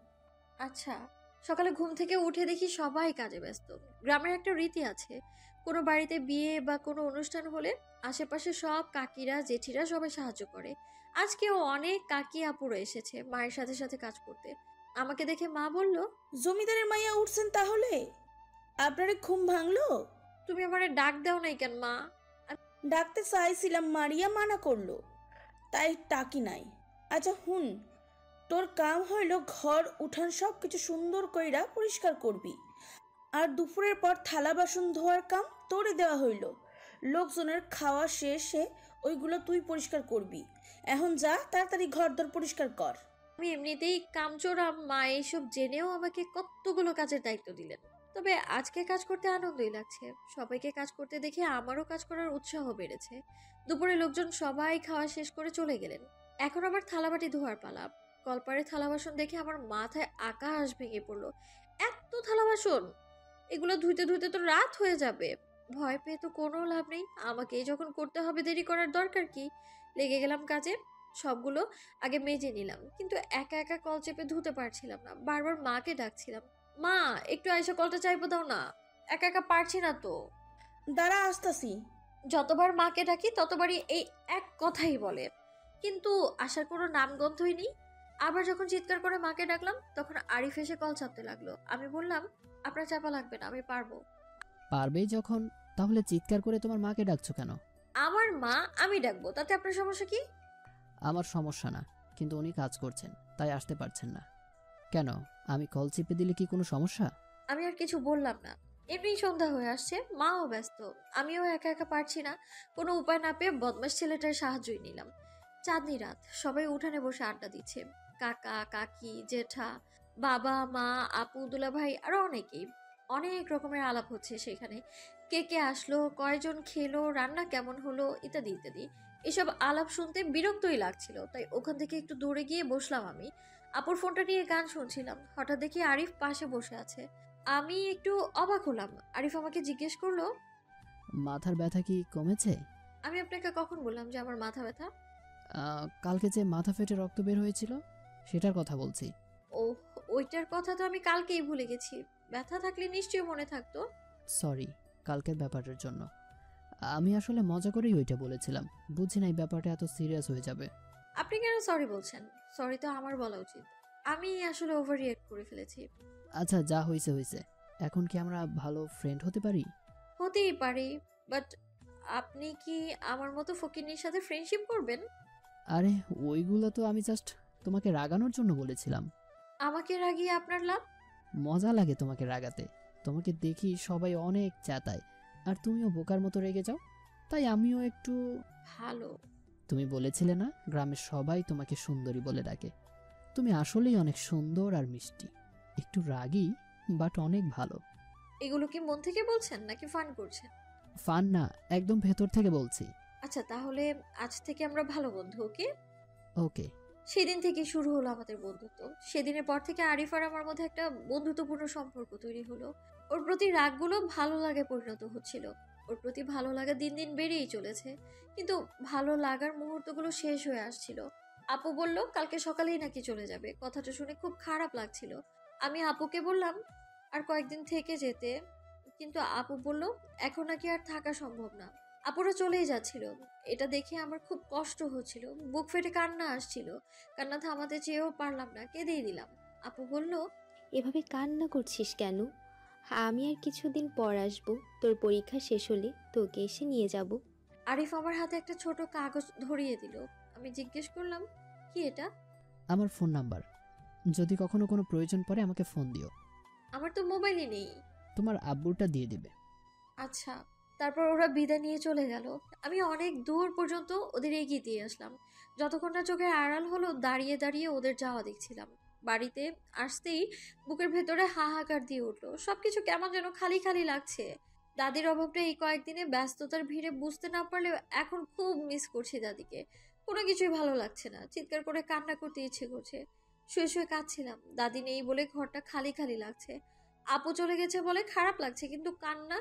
আচ্ছা। সকালে ঘুম থেকে উঠে দেখি সবাই কাজে ব্যস্ত। গ্রামের একটা রীতি আছে, কোনো বাড়িতে বিয়ে বা কোনো অনুষ্ঠান হলে আশেপাশে সব কাকিরা জেঠিরা সবাই সাহায্য করে। আজকেও অনেক কাকি আপুরা এসেছে মায়ের সাথে সাথে কাজ করতে। আমাকে দেখে মা বলল, জমিদারের মাইয়া উঠছেন তাহলে? আপনারে ঘুম ভাঙলো? তুমি আমারে ডাক দাও নাই কেন মা? ডাকতে চাইছিলাম, মারিয়া মানা করলো, তাই টাকি নাই। আচ্ছা হুন, তোর কাম হইল ঘর উঠান সব কিছু সুন্দর কইরা পরিষ্কার করবি। আর দুপুরের পর থালা বাসন ধোয়ার কাম তোরে দেওয়া হইল। লোকজনের খাওয়া শেষে ওইগুলো তুই পরিষ্কার করবি। এখন যা, তাড়াতাড়ি ঘর দর পরিষ্কার কর। আমি এমনিতেই কামচোরা মা, এইসব জেনেও আমাকে কতগুলো কাজের দায়িত্ব দিলেন। তবে আজকে কাজ করতে আনন্দই লাগছে। সবাইকে কাজ করতে দেখে আমারও কাজ করার উৎসাহ বেড়েছে। দুপুরে লোকজন সবাই খাওয়া শেষ করে চলে গেলেন। এখন আবার থালাবাটি ধোয়ার পালা। কলপারে থালা বাসন দেখে আমার মাথায় আকাশ ভেঙে পড়লো। এত থালা বাসন, এগুলো ধুইতে ধুইতে তো রাত হয়ে যাবে। ভয় পেয়ে তো কোনো লাভ নেই, আমাকেই যখন করতে হবে দেরি করার দরকার কি। লেগে গেলাম কাজে। সবগুলো আগে মেজে নিলাম, কিন্তু একা একা কল চেপে ধুতে পারছিলাম না। বারবার মাকে ডাকছিলাম, মা একটু আইসা কলটা চাইবো দাও না, একা একা পারছি না তো। দাঁড়া আসতাছি। যতবার মাকে ডাকি ততবারই এই এক কথাই বলে, কিন্তু আসার কোনো নামগন্ধই নেই। আবার যখন চিৎকার করে মাকে ডাকলাম তখন আরিফ এসে কল চাপতে লাগলো। আমি বললাম, আপনার চাপা লাগবে না, আমি পারবো। পারবেই যখন, তাহলে চিৎকার করে তোমার মাকে ডাকছো কেন? আমার মা, আমি ডাকবো, তাতে আপনার সমস্যা কি? আমার সমস্যা না, কিন্তু উনি কাজ করছেন তাই আসতে পারছেন না। কেন, আমি কল চেপে দিলে কি কোনো সমস্যা? আমি আর কিছু বললাম না। এমনি সন্ধ্যা হয়ে আসছে, মাও ব্যস্ত, আমিও একা একা পারছি না। কোনো উপায় না পেয়ে বদমাস ছেলেটার সাহায্যই নিলাম। চাঁদনি রাত, সবাই উঠানে বসে আড্ডা দিচ্ছে। কাকা কাকি জেঠা, বাবা মা আপু দুলাভাই আরো অনেকেই। অনেক রকমের আলাপ হচ্ছে সেখানে। কে কে আসলো, কয়জন খেলো, রান্না কেমন হলো, ইত্যাদি ইত্যাদি। এসব আলাপ শুনতে বিরক্তই লাগছিল, তাই ওখান থেকে একটু দূরে গিয়ে বসলাম আমি। আপুর ফোনটা নিয়ে গান শুনছিলাম। হঠাৎ দেখি আরিফ পাশে বসে আছে। আমি একটু অবাক হলাম। আরিফ আমাকে জিজ্ঞেস করলো, মাথার ব্যথা কি কমেছে? আমি আপনাকে কখন বললাম যে আমার মাথা ব্যথা? কালকে যে মাথা ফেটে রক্ত বের হয়েছিল সেটার কথা বলছি। ও, ওইটার কথা তো আমি কালকেই ভুলে গেছি। ব্যথা থাকলে নিশ্চয়ই মনে থাকতো। সরি কালকের ব্যাপারের জন্য। আমি আসলে মজা করেই ওইটা বলেছিলাম, বুঝি নাই ব্যাপারটা এত সিরিয়াস হয়ে যাবে। আপনি কেন সরি বলছেন? সরি তো আমার বলা উচিত। আমি আসলে ওভার রিয়েক্ট করে ফেলেছি। আচ্ছা যা হয়েছে হয়েছে, এখন কি আমরা ভালো ফ্রেন্ড হতে পারি? হতেই পারি, বাট আপনি কি আমার মতো ফকিন্নির সাথে ফ্রেন্ডশিপ করবেন? আরে ওইগুলো তো আমি জাস্ট তোমাকে রাগানোর জন্য বলেছিলাম। আমাকে রাগিয়ে আপনার লাভ? মজা লাগে তোমাকে রাগাতে, তোমাকে দেখি সবাই অনেক চেতায়, আর তুমিও বোকার মতো রেগে যাও, তাই আমিও একটু। ভালো। তুমি বলেছিলে না গ্রামের সবাই তোমাকে সুন্দরী বলে ডাকে? তুমি আসলেই অনেক সুন্দর আর মিষ্টি, একটু রাগী বাট অনেক ভালো। এগুলো কি মন থেকে বলছেন নাকি ফান করছেন? ফান না, একদম ভেতর থেকে বলছি। আচ্ছা তাহলে আজ থেকে আমরা ভালো বন্ধু, ওকে? ওকে। সেদিন থেকে শুরু হলো আমাদের বন্ধুত্ব। সেদিনের পর থেকে আরিফ আর আমার মধ্যে একটা বন্ধুত্বপূর্ণ সম্পর্ক তৈরি হলো। ওর প্রতি রাগগুলো ভালো লাগে পরিণত হচ্ছিল। ওর প্রতি ভালো লাগা দিন দিন বেড়েই চলেছে, কিন্তু ভালো লাগার মুহূর্তগুলো শেষ হয়ে আসছিল। আপু বলল কালকে সকালেই নাকি চলে যাবে। কথাটা শুনে খুব খারাপ লাগছিল। আমি আপুকে বললাম আর কয়েকদিন থেকে যেতে, কিন্তু আপু বলল এখন নাকি আর থাকা সম্ভব না। আপুরা চলেই যাচ্ছিল। এটা দেখে আমার খুব কষ্ট হচ্ছিল, বুক ফেটে কান্না আসছিল। কান্না থামাতে চেয়েও পারলাম না, কেঁদেই দিলাম। আপু বলল, এভাবে কান্না করছিস কেন? আমি আর কিছুদিন পর আসবো, তোর পরীক্ষা শেষ হলে তোকে এসে নিয়ে যাব। আরিফ আমার হাতে একটা ছোট কাগজ ধরিয়ে দিল। আমি জিজ্ঞেস করলাম, কি এটা? আমার ফোন নাম্বার, যদি কখনো কোনো প্রয়োজন পড়ে আমাকে ফোন দিও। আমার তো মোবাইলই নেই। তোমার আব্বুরটা দিয়ে দেবে। আচ্ছা। তারপর ওরা বিদায় নিয়ে চলে গেল। আমি অনেক দূর পর্যন্ত ওদের এগিয়ে দিয়ে আসলাম। যতক্ষণ না চোখের আড়াল হলো দাঁড়িয়ে দাঁড়িয়ে ওদের যাওয়া দেখছিলাম। বাড়িতে আসতেই বুকের ভেতরে হাহাকার দিয়ে উঠলো। সবকিছু কেমন যেন খালি খালি লাগছে। দাদির অভাবটা এই কয়েকদিনে ব্যস্ততার ভিড়ে বুঝতে না পারলেও এখন খুব মিস করছি দাদিকে। কোনো কিছুই ভালো লাগছে না, চিৎকার করে কান্না করতে ইচ্ছে করছে। শুয়ে শুয়ে কাঁদছিলাম। দাদি নেই বলে ঘরটা খালি খালি লাগছে। আপু চলে গেছে বলে খারাপ লাগছে, কিন্তু কান্না,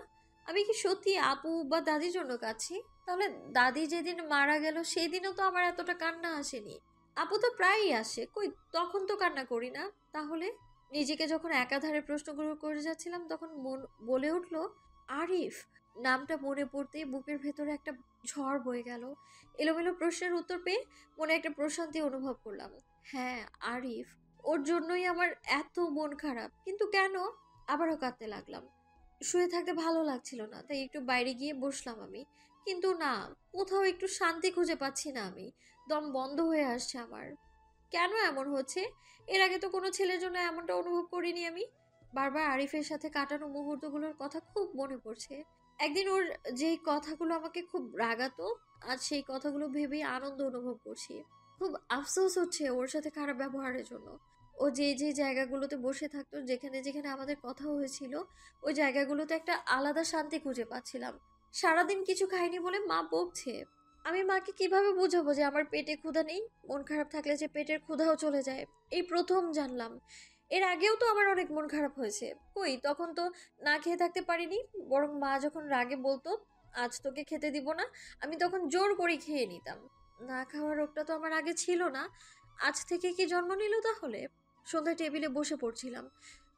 আমি কি সত্যি আপু বা দাদির জন্য কাঁদছি? তাহলে দাদি যেদিন মারা গেল সেই দিনও তো আমার এতটা কান্না আসেনি। আপু তো প্রায়ই আসে, কই তখন তো কান্না করি না। তাহলে নিজেকে যখন একাধারে প্রশ্নগুলো করে যাচ্ছিলাম তখন মন বলে উঠলো আরিফ। নামটা মনে পড়তেই বুকের ভেতরে একটা ঝড় বয়ে গেল। এলোমেলো প্রশ্নের উত্তর পেয়ে মনে একটা প্রশান্তি অনুভব করলাম। হ্যাঁ, আরিফ। ওর জন্যই আমার এত মন খারাপ, কিন্তু কেন? আবারও কাঁদতে লাগলাম। শুয়ে থাকতে ভালো লাগছিল না, তাই একটু বাইরে গিয়ে বসলাম আমি। কিন্তু না, কোথাও একটু শান্তি খুঁজে পাচ্ছি না আমি। দম বন্ধ হয়ে আসছে আমার। কেন এমন হচ্ছে? এর আগে তো কোনো ছেলের জন্য এমনটা অনুভব করিনি আমি। বারবার আরিফের সাথে কাটানো মুহূর্তগুলোর কথা খুব মনে পড়ছে। একদিন ওর যেই কথাগুলো আমাকে খুব রাগাতো, আজ সেই কথাগুলো ভেবেই আনন্দ অনুভব করছি। খুব আফসোস হচ্ছে ওর সাথে খারাপ ব্যবহারের জন্য। ও যে যে জায়গাগুলোতে বসে থাকতো, যেখানে যেখানে আমাদের কথা হয়েছিল, ওই জায়গাগুলোতে একটা আলাদা শান্তি খুঁজে পাচ্ছিলাম। সারাদিন কিছু খাইনি বলে মা বকছে। আমি মাকে কিভাবে বোঝাবো যে আমার পেটে ক্ষুধা নেই? মন খারাপ থাকলে যে পেটের ক্ষুধাও চলে যায়, এই প্রথম জানলাম। এর আগেও তো আমার অনেক মন খারাপ হয়েছে, কই তখন তো না খেয়ে থাকতে পারিনি। বরং মা যখন রাগে বলতো আজ তোকে খেতে দিব না, আমি তখন জোর করে খেয়ে নিতাম। না খাওয়ার রোগটা তো আমার আগে ছিল না, আজ থেকে কি জন্ম নিল তাহলে? সন্ধ্যায় টেবিলে বসে পড়ছিলাম,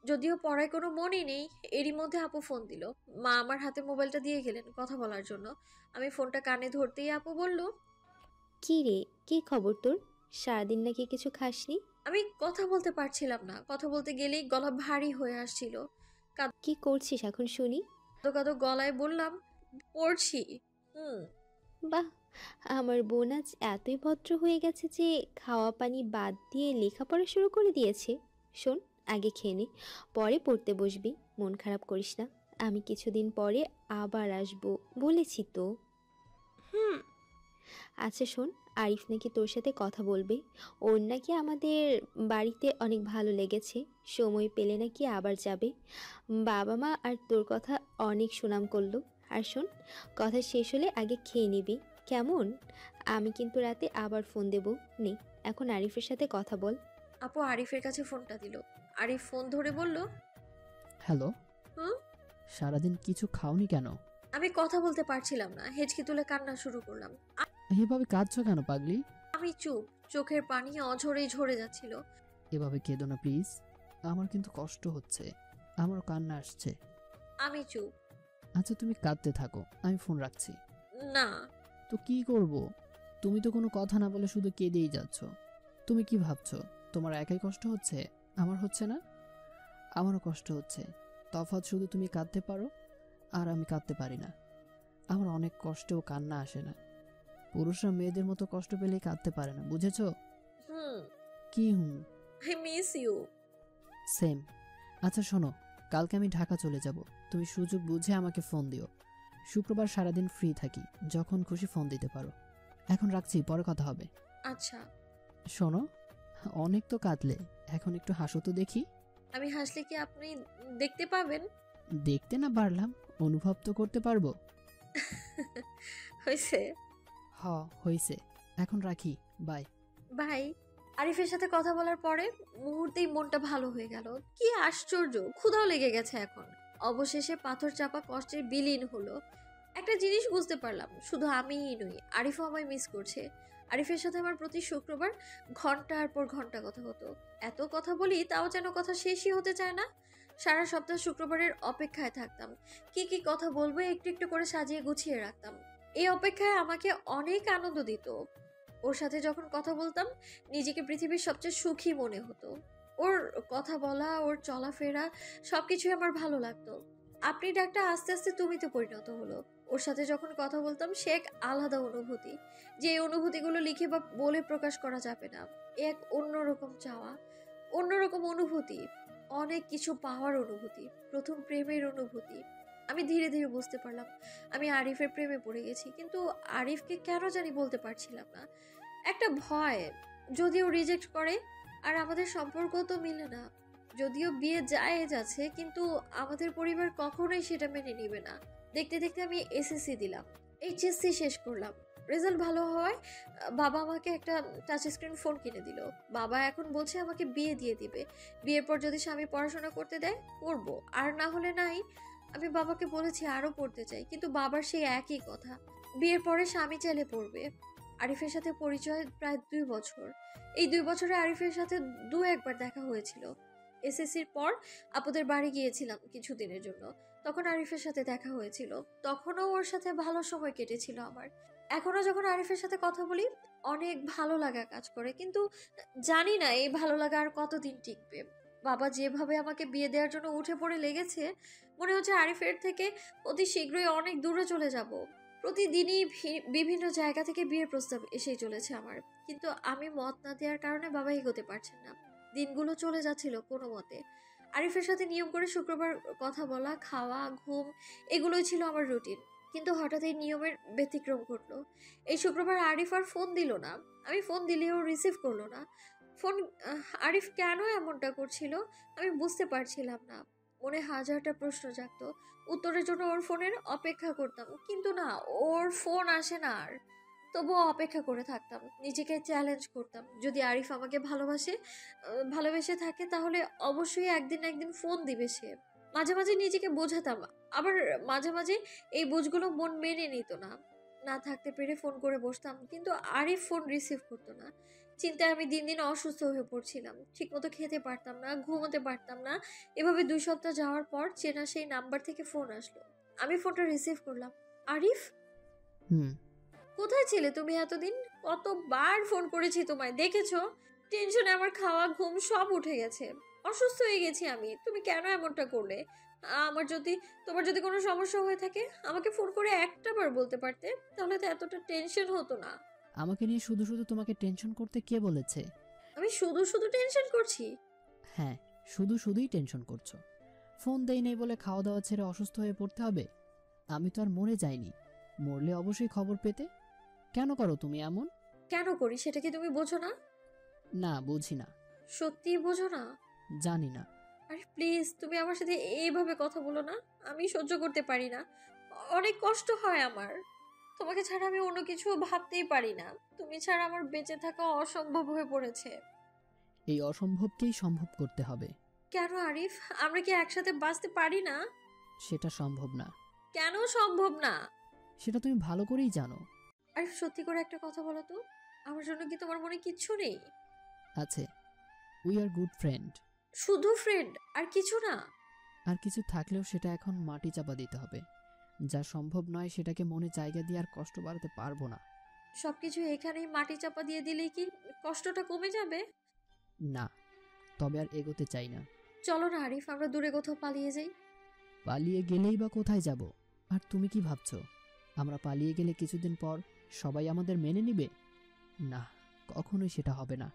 যদিও পড়ায় কোনো মনই নেই। এরই মধ্যে আপু ফোন দিল। মা আমার হাতে মোবাইলটা দিয়ে গেলেন কথা বলার জন্য। আমি ফোনটা কানে ধরতেই আপু বলল, কি রে, কি খবর তোর? সারাদিন নাকি কিছু খাসনি? আমি কথা বলতে পারছিলাম না। কথা বলতে গেলেই গলা ভারী হয়ে আসছিল। কি করছিস এখন শুনি? কাঁদো কাঁদো গলায় বললাম, পড়ছি। বাহ, আমার বোন আজ এতই ভদ্র হয়ে গেছে যে খাওয়া পানি বাদ দিয়ে লেখাপড়া শুরু করে দিয়েছে। শোন, আগে খেয়ে নে, পরে পড়তে বসবি। মন খারাপ করিস না, আমি কিছুদিন পরে আবার আসবো, বলেছি তো। আচ্ছা শোন, আরিফ নাকি তোর সাথে কথা বলবে। ওর নাকি আমাদের বাড়িতে অনেক ভালো লেগেছে, সময় পেলে নাকি আবার যাবে। বাবা মা আর তোর কথা অনেক সুনাম করলো। আর শোন, কথা শেষ হলে আগে খেয়ে নিবি, কেমন? আমি কিন্তু রাতে আবার ফোন দেব। নে, এখন আরিফের সাথে কথা বল। আপু আরিফের কাছে ফোনটা দিল। আরিফ ফোন ধরে বলল, হ্যালো। হুম। সারাদিন কিছু খাওনি কেন? আমি কথা বলতে পারছিলাম না, হেঁচকি তুলে কান্না শুরু করলাম। এভাবে কাঁদছো কেন পাগলি? আমি চুপ, চোখের পানি অঝরেই ঝরে যাচ্ছিল। এভাবে কেঁদো না প্লিজ, আমার কিন্তু কষ্ট হচ্ছে, আমারও কান্না আসছে। আমি চুপ। আচ্ছা তুমি কাঁদতে থাকো, আমি ফোন রাখছি। না। তো কি করব? তুমি তো কোনো কথা না বলে শুধু কেঁদেই যাচ্ছ। তুমি কি ভাবছো তোমার একাই কষ্ট হচ্ছে, আমার হচ্ছে না? আমারও কষ্ট হচ্ছে, তফাৎ শুধু তুমি কাঁদতে পারো আর আমি কাঁদতে পারি না। আমার অনেক কষ্টেও কান্না আসে না। পুরুষরা মেয়েদের মতো কষ্ট পেলেই কাঁদতে পারে না, বুঝেছো? কি আই মিস ইউ। সেম। আচ্ছা শোনো, কালকে আমি ঢাকা চলে যাব, তুমি সুযোগ বুঝে আমাকে ফোন দিও। শুক্রবার সারাদিন ফ্রি থাকি, যখন খুশি ফোন দিতে পারো। এখন রাখছি, পরে কথা হবে। আচ্ছা। শোনো, অনেক তো কাঁদলে, এখন একটু হাসো তো দেখি। আমি হাসলে কি আপনি দেখতে পাবেন? দেখতে না পারলাম, অনুভব তো করতে পারবো। হয়েছে। হয়েছে, এখন রাখি, বাই। ভাই। আরিফের সাথে কথা বলার পরে মুহূর্তেই মনটা ভালো হয়ে গেল। কি আশ্চর্য, ক্ষুধাও লেগে গেছে এখন। অবশেষে পাথর চাপা কষ্টের বিলীন হলো। একটা জিনিস বুঝতে পারলাম, শুধু আমিই নই, আরিফও আমায় মিস করছে। আরিফের সাথে আমার প্রতি শুক্রবার ঘন্টার পর ঘন্টা কথা হতো। এত কথা বলি তাও যেন কথা শেষই হতে চায় না। সারা সপ্তাহ শুক্রবারের অপেক্ষায় থাকতাম। কি কি কথা বলবো একটু একটু করে সাজিয়ে গুছিয়ে রাখতাম। এই অপেক্ষায় আমাকে অনেক আনন্দ দিত। ওর সাথে যখন কথা বলতাম নিজেকে পৃথিবীর সবচেয়ে সুখী মনে হতো। ওর কথা বলা, ওর চলাফেরা সবকিছুই আমার ভালো লাগতো। আপনি ডাকটা আস্তে আস্তে তুমিতে পরিণত হলো। ওর সাথে যখন কথা বলতাম সে এক আলাদা অনুভূতি, যে এই অনুভূতিগুলো লিখে বা বলে প্রকাশ করা যাবে না। এক অন্যরকম চাওয়া, অন্যরকম অনুভূতি, অনেক কিছু পাওয়ার অনুভূতি, প্রথম প্রেমের অনুভূতি। আমি ধীরে ধীরে বুঝতে পারলাম আমি আরিফের প্রেমে পড়ে গেছি, কিন্তু আরিফকে কেন জানি বলতে পারছিলাম না। একটা ভয়, যদিও রিজেক্ট করে আর আমাদের সম্পর্ক তো মিলে না, যদিও বিয়ে যায় যাচ্ছে, কিন্তু আমাদের পরিবার কখনোই সেটা মেনে নিবে না। দেখতে দেখতে আমি এসএসসি দিলাম, এইচএসসি শেষ করলাম। রেজাল্ট ভালো হওয়ায় বাবা আমাকে একটা টাচ স্ক্রিন ফোন কিনে দিল। বাবা এখন বলছে আমাকে বিয়ে দিয়ে দিবে। বিয়ের পর যদি স্বামী পড়াশোনা করতে দেয় করবো, আর না হলে নাই। আমি বাবাকে বলেছি আরও পড়তে চাই, কিন্তু বাবার সেই একই কথা, বিয়ের পরে স্বামী চাইলে পড়বে। আরিফের সাথে পরিচয় প্রায় 2 বছর। এই 2 বছরে আরিফের সাথে একবার দেখা হয়েছিল। এসএসসির পর আপুদের বাড়ি গিয়েছিলাম কিছুদিনের জন্য, তখন আরিফের সাথে দেখা হয়েছিল। তখনও ওর সাথে ভালো সময় কেটেছিল আমার। এখনো যখন আরিফের সাথে কথা বলি অনেক ভালো লাগা কাজ করে, কিন্তু জানি না এই ভালো লাগা আর কতদিন টিকবে। বাবা যেভাবে আমাকে বিয়ে দেওয়ার জন্য উঠে পড়ে লেগেছে, মনে হচ্ছে আরিফের থেকে অতি শীঘ্রই অনেক দূরে চলে যাব। প্রতিদিনই বিভিন্ন জায়গা থেকে বিয়ের প্রস্তাব এসেই চলেছে আমার, কিন্তু আমি মত না দেওয়ার কারণে বাবা এগোতে পারছেন না। দিনগুলো চলে যাচ্ছিল কোনো মতে। আরিফের সাথে নিয়ম করে শুক্রবার কথা বলা, খাওয়া, ঘুম এগুলোই ছিল আমার রুটিন। কিন্তু হঠাৎ এই নিয়মের ব্যতিক্রম ঘটলো। এই শুক্রবার আরিফ আর ফোন দিল না। আমি ফোন দিলেও রিসিভ করলো না ফোন। আরিফ কেন এমনটা করছিল আমি বুঝতে পারছিলাম না। মনে হাজারটা প্রশ্ন জাগতো। উত্তরের জন্য ওর ফোনের অপেক্ষা করতাম, কিন্তু না, ওর ফোন আসে না আর। তবুও অপেক্ষা করে থাকতাম, নিজেকে চ্যালেঞ্জ করতাম, যদি আরিফ আমাকে ভালোবেসে থাকে তাহলে অবশ্যই একদিন না একদিন ফোন দিবে সে। মাঝে মাঝে নিজেকে বোঝাতাম, আবার মাঝে মাঝে এই বুঝগুলো মন মেনে নিত না। না থাকতে পেরে ফোন করে বসতাম, কিন্তু আরিফ ফোন রিসিভ করতো না। চিন্তায় আমি দিন দিন অসুস্থ হয়ে পড়ছিলাম, ঠিকমতো খেতে পারতাম না, ঘুমোতে পারতাম না। এভাবে 2 সপ্তাহ যাওয়ার পর চেনা সেই নাম্বার থেকে ফোন আসলো। আমি ফোনটা রিসিভ করলাম। আরিফ, হুম। কোথায় ছিলে তুমি এতদিন? কতবার ফোন করেছি তোমায়, দেখেছো? টেনশনে আমার খাওয়া ঘুম সব উঠে গেছে, অসুস্থ হয়ে গেছি আমি। তুমি কেন এমনটা করলে? তোমার যদি কোনো সমস্যা হয়ে থাকে আমাকে ফোন করে একটা বার বলতে পারতে, তাহলে তো এতটা টেনশন হতো না। আমাকে নিয়ে শুধু শুধু তোমাকে টেনশন করতে কে বলেছে? আমি শুধু শুধু টেনশন করছি? হ্যাঁ, শুধু শুধুই টেনশন করছো। ফোন দেই নেই বলে খাওয়া দাওয়া ছেড়ে অসুস্থ হয়ে পড়তে হবে? আমি তো আর মরে যাইনি, মরলে অবশ্যই খবর পেতে। কেন করো তুমি এমন? কেন করি সেটা কি তুমি বোঝো না? না, বুঝি না। সত্যি বোঝো না? জানি না। আরে প্লিজ, তুমি আমার সাথে এইভাবে কথা বলো না। আমি সহ্য করতে পারি না, অনেক কষ্ট হয় আমার। তোমাকে ছাড়া আমি অন্য কিছু ভাবতেই পারি না। তুমি ছাড়া আমার বেঁচে থাকা অসম্ভব হয়ে পড়েছে। এই অসম্ভবকেই সম্ভব করতে হবে। কেন আরিফ, আমরা কি একসাথে বাঁচতে পারি না? সেটা সম্ভব না। কেন সম্ভব না? সেটা তুমি ভালো করেই জানো। আরিফ, সত্যি করে একটা কথা বলো তো, আমার জন্য কি তোমার মনে কিচ্ছু নেই? আছে, উই আর গুড ফ্রেন্ড। শুধু ফ্রেন্ড, আর কিছু না? আর কিছু থাকলেও সেটা এখন মাটি চাপা দিতে হবে। যা সম্ভব নয় সেটাকে মনে জায়গা দিয়ে আর কষ্ট বাড়াতে পারবো না। সবকিছু এখানেই মাটি চাপা দিয়ে দিলেই কি কষ্টটা কমে যাবে? না, তবে আর এগোতে চাই না। চলো না আরিফ, আমরা দূরে কোথাও পালিয়ে যাই। পালিয়ে গেলেই বা কোথায় যাব? আর তুমি কি ভাবছো আমরা পালিয়ে গেলে কিছুদিন পর সবাই আমাদের মেনে নিবে? না, কখনোই সেটা হবে না।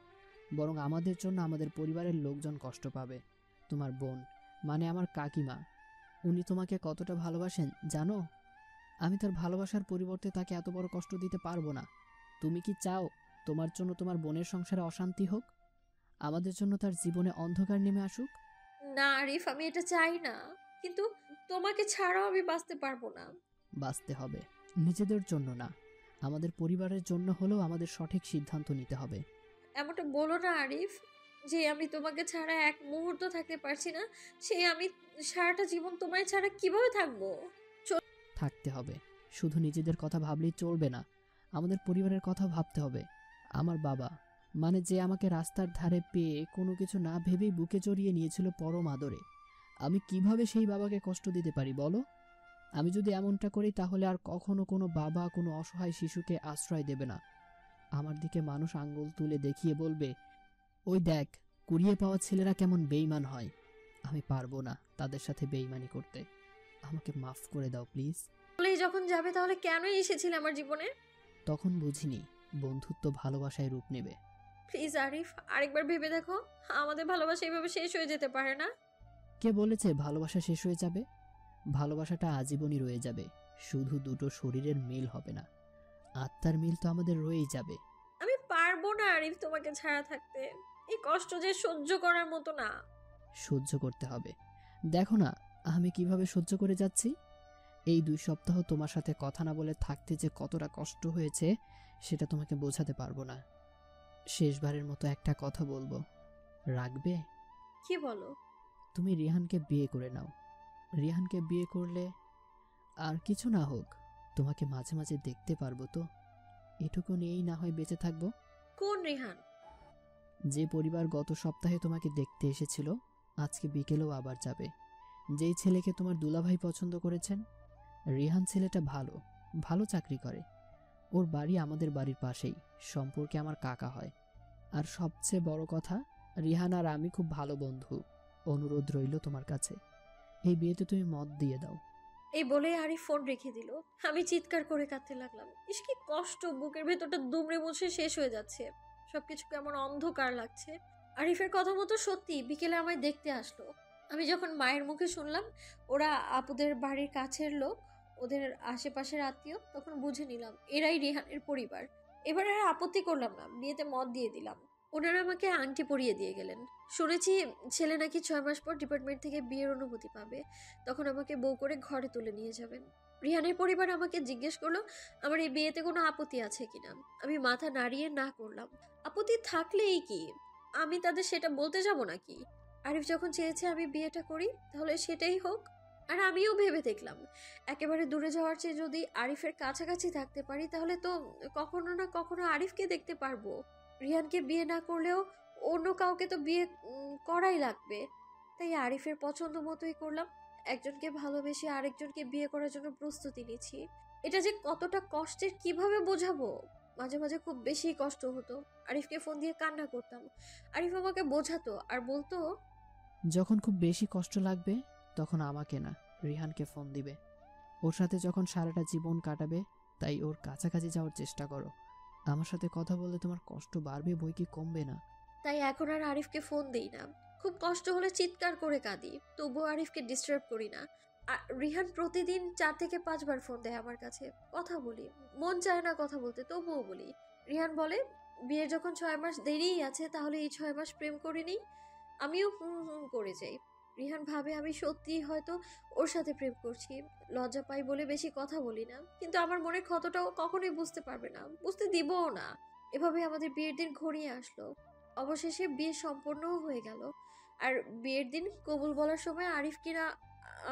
বরং আমাদের জন্য আমাদের পরিবারের লোকজন কষ্ট পাবে। তোমার বোন, মানে আমার কাকিমা, উনি তোমাকে কতটা ভালোবাসেন জানো? আমি তার ভালোবাসার পরিবর্তে তাকে এত বড় কষ্ট দিতে পারবো না। তুমি কি চাও তোমার জন্য তোমার বোনের সংসারে অশান্তি হোক? আমাদের জন্য তার জীবনে অন্ধকার নেমে আসুক? না আরিফ, আমি এটা চাই না, কিন্তু তোমাকে ছাড়াও আমি বাঁচতে পারবো না। বাঁচতে হবে, নিজেদের জন্য না, আমাদের পরিবারের জন্য হলেও আমাদের সঠিক সিদ্ধান্ত নিতে হবে। এমনটা বলো না আরিফ, যে আমি তোমাকে ছাড়া এক মুহূর্ত থাকতে পারছি না, সে আমি সারাটা জীবন তোমায় ছাড়া কিভাবে থাকবো? থাকতে হবে, শুধু নিজেদের কথা ভাবলেই চলবে না, আমাদের পরিবারের কথা ভাবতে হবে। আমার বাবা, মানে যে আমাকে রাস্তার ধারে পেয়ে কোনো কিছু না ভেবেই বুকে জড়িয়ে নিয়েছিল পরম আদরে, আমি কিভাবে সেই বাবাকে কষ্ট দিতে পারি বলো? আমি যদি এমনটা করি তাহলে আর কখনো কোনো বাবা কোনো অসহায় শিশুকে আশ্রয় দেবে না। আমার দিকে মানুষ আঙ্গুল তুলে দেখিয়ে বলবে, ওই দেখ, কুড়িয়ে পাওয়া ছেলেরা কেমন বেইমান হয়। আমি পারবো না তাদের সাথে বেইমানি করতে। আমাকে মাফ করে দাও প্লিজ। বলেই যখন যাবে তাহলে কেনই এসেছিলে আমার জীবনে? তখন বুঝিনি বন্ধুত্ব ভালোবাসায় রূপ নেবে। প্লিজ আরিফ, আরেকবার ভেবে দেখো, আমাদের ভালোবাসা এইভাবে শেষ হয়ে যেতে পারে না। কে বলেছে ভালোবাসা শেষ হয়ে যাবে? ভালোবাসাটা আজীবনই রয়ে যাবে, শুধু দুটো শরীরের মিল হবে না, আত্মার মিল তো আমাদের রয়েই যাবে। আমি পারবো না আরিফ তোমাকে ছাড়া থাকতে। এই কষ্ট যে সহ্য করার মতো না। সহ্য করতে হবে। দেখো না আমি কিভাবে সহ্য করে যাচ্ছি। এই 2 সপ্তাহ তোমার সাথে কথা না বলে থাকতে যে কতটা কষ্ট হয়েছে সেটা তোমাকে বোঝাতে পারবো না। শেষবারের মতো একটা কথা বলবো, রাখবে? কি বলো? তুমি রিহানকে বিয়ে করে নাও। রিহানকে বিয়ে করলে আর কিছু না হোক তোমাকে মাঝে মাঝে দেখতে পারবো তো, এটুকু নিয়েই না হয় বেঁচে থাকবো। কোন রিহান? যে পরিবার গত সপ্তাহে তোমাকে দেখতে এসেছিল আজকে বিকেলেও আবার যাবে। যেই ছেলেকে তোমার দুলাভাই পছন্দ করেছেন। রিহান ছেলেটা ভালো, ভালো চাকরি করে। ওর বাড়ি আমাদের বাড়ির পাশেই, সম্পর্কে আমার কাকা হয়। আর সবচেয়ে বড় কথা, রিহান আর আমি খুব ভালো বন্ধু। অনুরোধ রইল তোমার কাছে, এই বিয়েতে তুমি মত দিয়ে দাও। এই বলে আরিফ ফোন রেখে দিল। আমি চিৎকার করে কাঁদতে লাগলাম। ইস কি কষ্ট, বুকের ভেতরটা দুমড়ে মুছে শেষ হয়ে যাচ্ছে। সবকিছু কেমন অন্ধকার লাগছে। আরিফের কথা মতো সত্যি বিকেলে আমায় দেখতে আসলো। আমি যখন মায়ের মুখে শুনলাম ওরা আপুদের বাড়ির কাছের লোক, ওদের আশেপাশের আত্মীয়, তখন বুঝে নিলাম এরাই রেহানের পরিবার। এবার আর আপত্তি করলাম না, বিয়েতে মত দিয়ে দিলাম। ওনারা আমাকে আংটি পরিয়ে দিয়ে গেলেন। শুনেছি ছেলে নাকি 6 মাস পর ডিপার্টমেন্ট থেকে বিয়ের অনুমতি পাবে, তখন আমাকে বউ করে ঘরে তুলে নিয়ে যাবেন। রিহানের পরিবার আমাকে জিজ্ঞেস করলো আমার এই বিয়েতে কোনো আপত্তি আছে কিনা। আমি মাথা নাড়িয়ে না করলাম। আপত্তি থাকলেই কি, আমি তাদের সেটা বলতে যাব নাকি? আরিফ যখন চেয়েছে আমি বিয়েটা করি তাহলে সেটাই হোক। আর আমিও ভেবে দেখলাম একেবারে দূরে যাওয়ার চেয়ে যদি আরিফের কাছাকাছি থাকতে পারি তাহলে তো কখনো না কখনো আরিফকে দেখতে পারবো। রিহানকে বিয়ে না করলেও অন্য কাউকে তো বিয়ে করাই লাগবে। তাই আরিফের পছন্দ মতোই করলাম। একজনকে ভালোবেসে আরেকজনকে বিয়ে করার জন্য প্রস্তুতি নিচ্ছি। এটা যে কতটা কষ্টের কিভাবে বোঝাবো। মাঝে মাঝে খুব বেশি কষ্ট হতো। আরিফকে ফোন দিয়ে কান্না করতাম। আরিফ আমাকে বোঝাতো আর বলতো, যখন খুব বেশি কষ্ট লাগবে তখন আমাকে না, রিহানকে ফোন দিবে। ওর সাথে যখন সারাটা জীবন কাটাবে, তাই ওর কাছাকাছি যাওয়ার চেষ্টা করো। আমার সাথে কথা বললে তোমার কষ্ট বাড়বে, বই কি কমবে না। তাই এখন আর আরিফকে ফোন দেই না। খুব কষ্ট হলে চিৎকার করে কাঁদি, তবুও আরিফকে ডিস্টার্ব করি না। আর রিহান প্রতিদিন 4 থেকে 5 বার ফোন দেয় আমার কাছে। কথা বলি, মন চায় না কথা বলতে তবুও বলি। রিহান বলে বিয়ের যখন 6 মাস দেরিই আছে তাহলে এই 6 মাস প্রেম করে নিই। আমিও হুম হুম করে যাই। রিহান ভাবে আমি সত্যিই হয়তো ওর সাথে প্রেম করছি। লজ্জা পাই বলে বেশি কথা বলি না, কিন্তু আমার মনের ক্ষতটাও কখনোই বুঝতে পারবে না, বুঝতে দিবও না। এভাবে আমাদের বিয়ের দিন ঘনিয়ে আসলো। অবশেষে বিয়ে সম্পন্নও হয়ে গেল। আর বিয়ের দিন কবুল বলার সময় আরিফ কিনা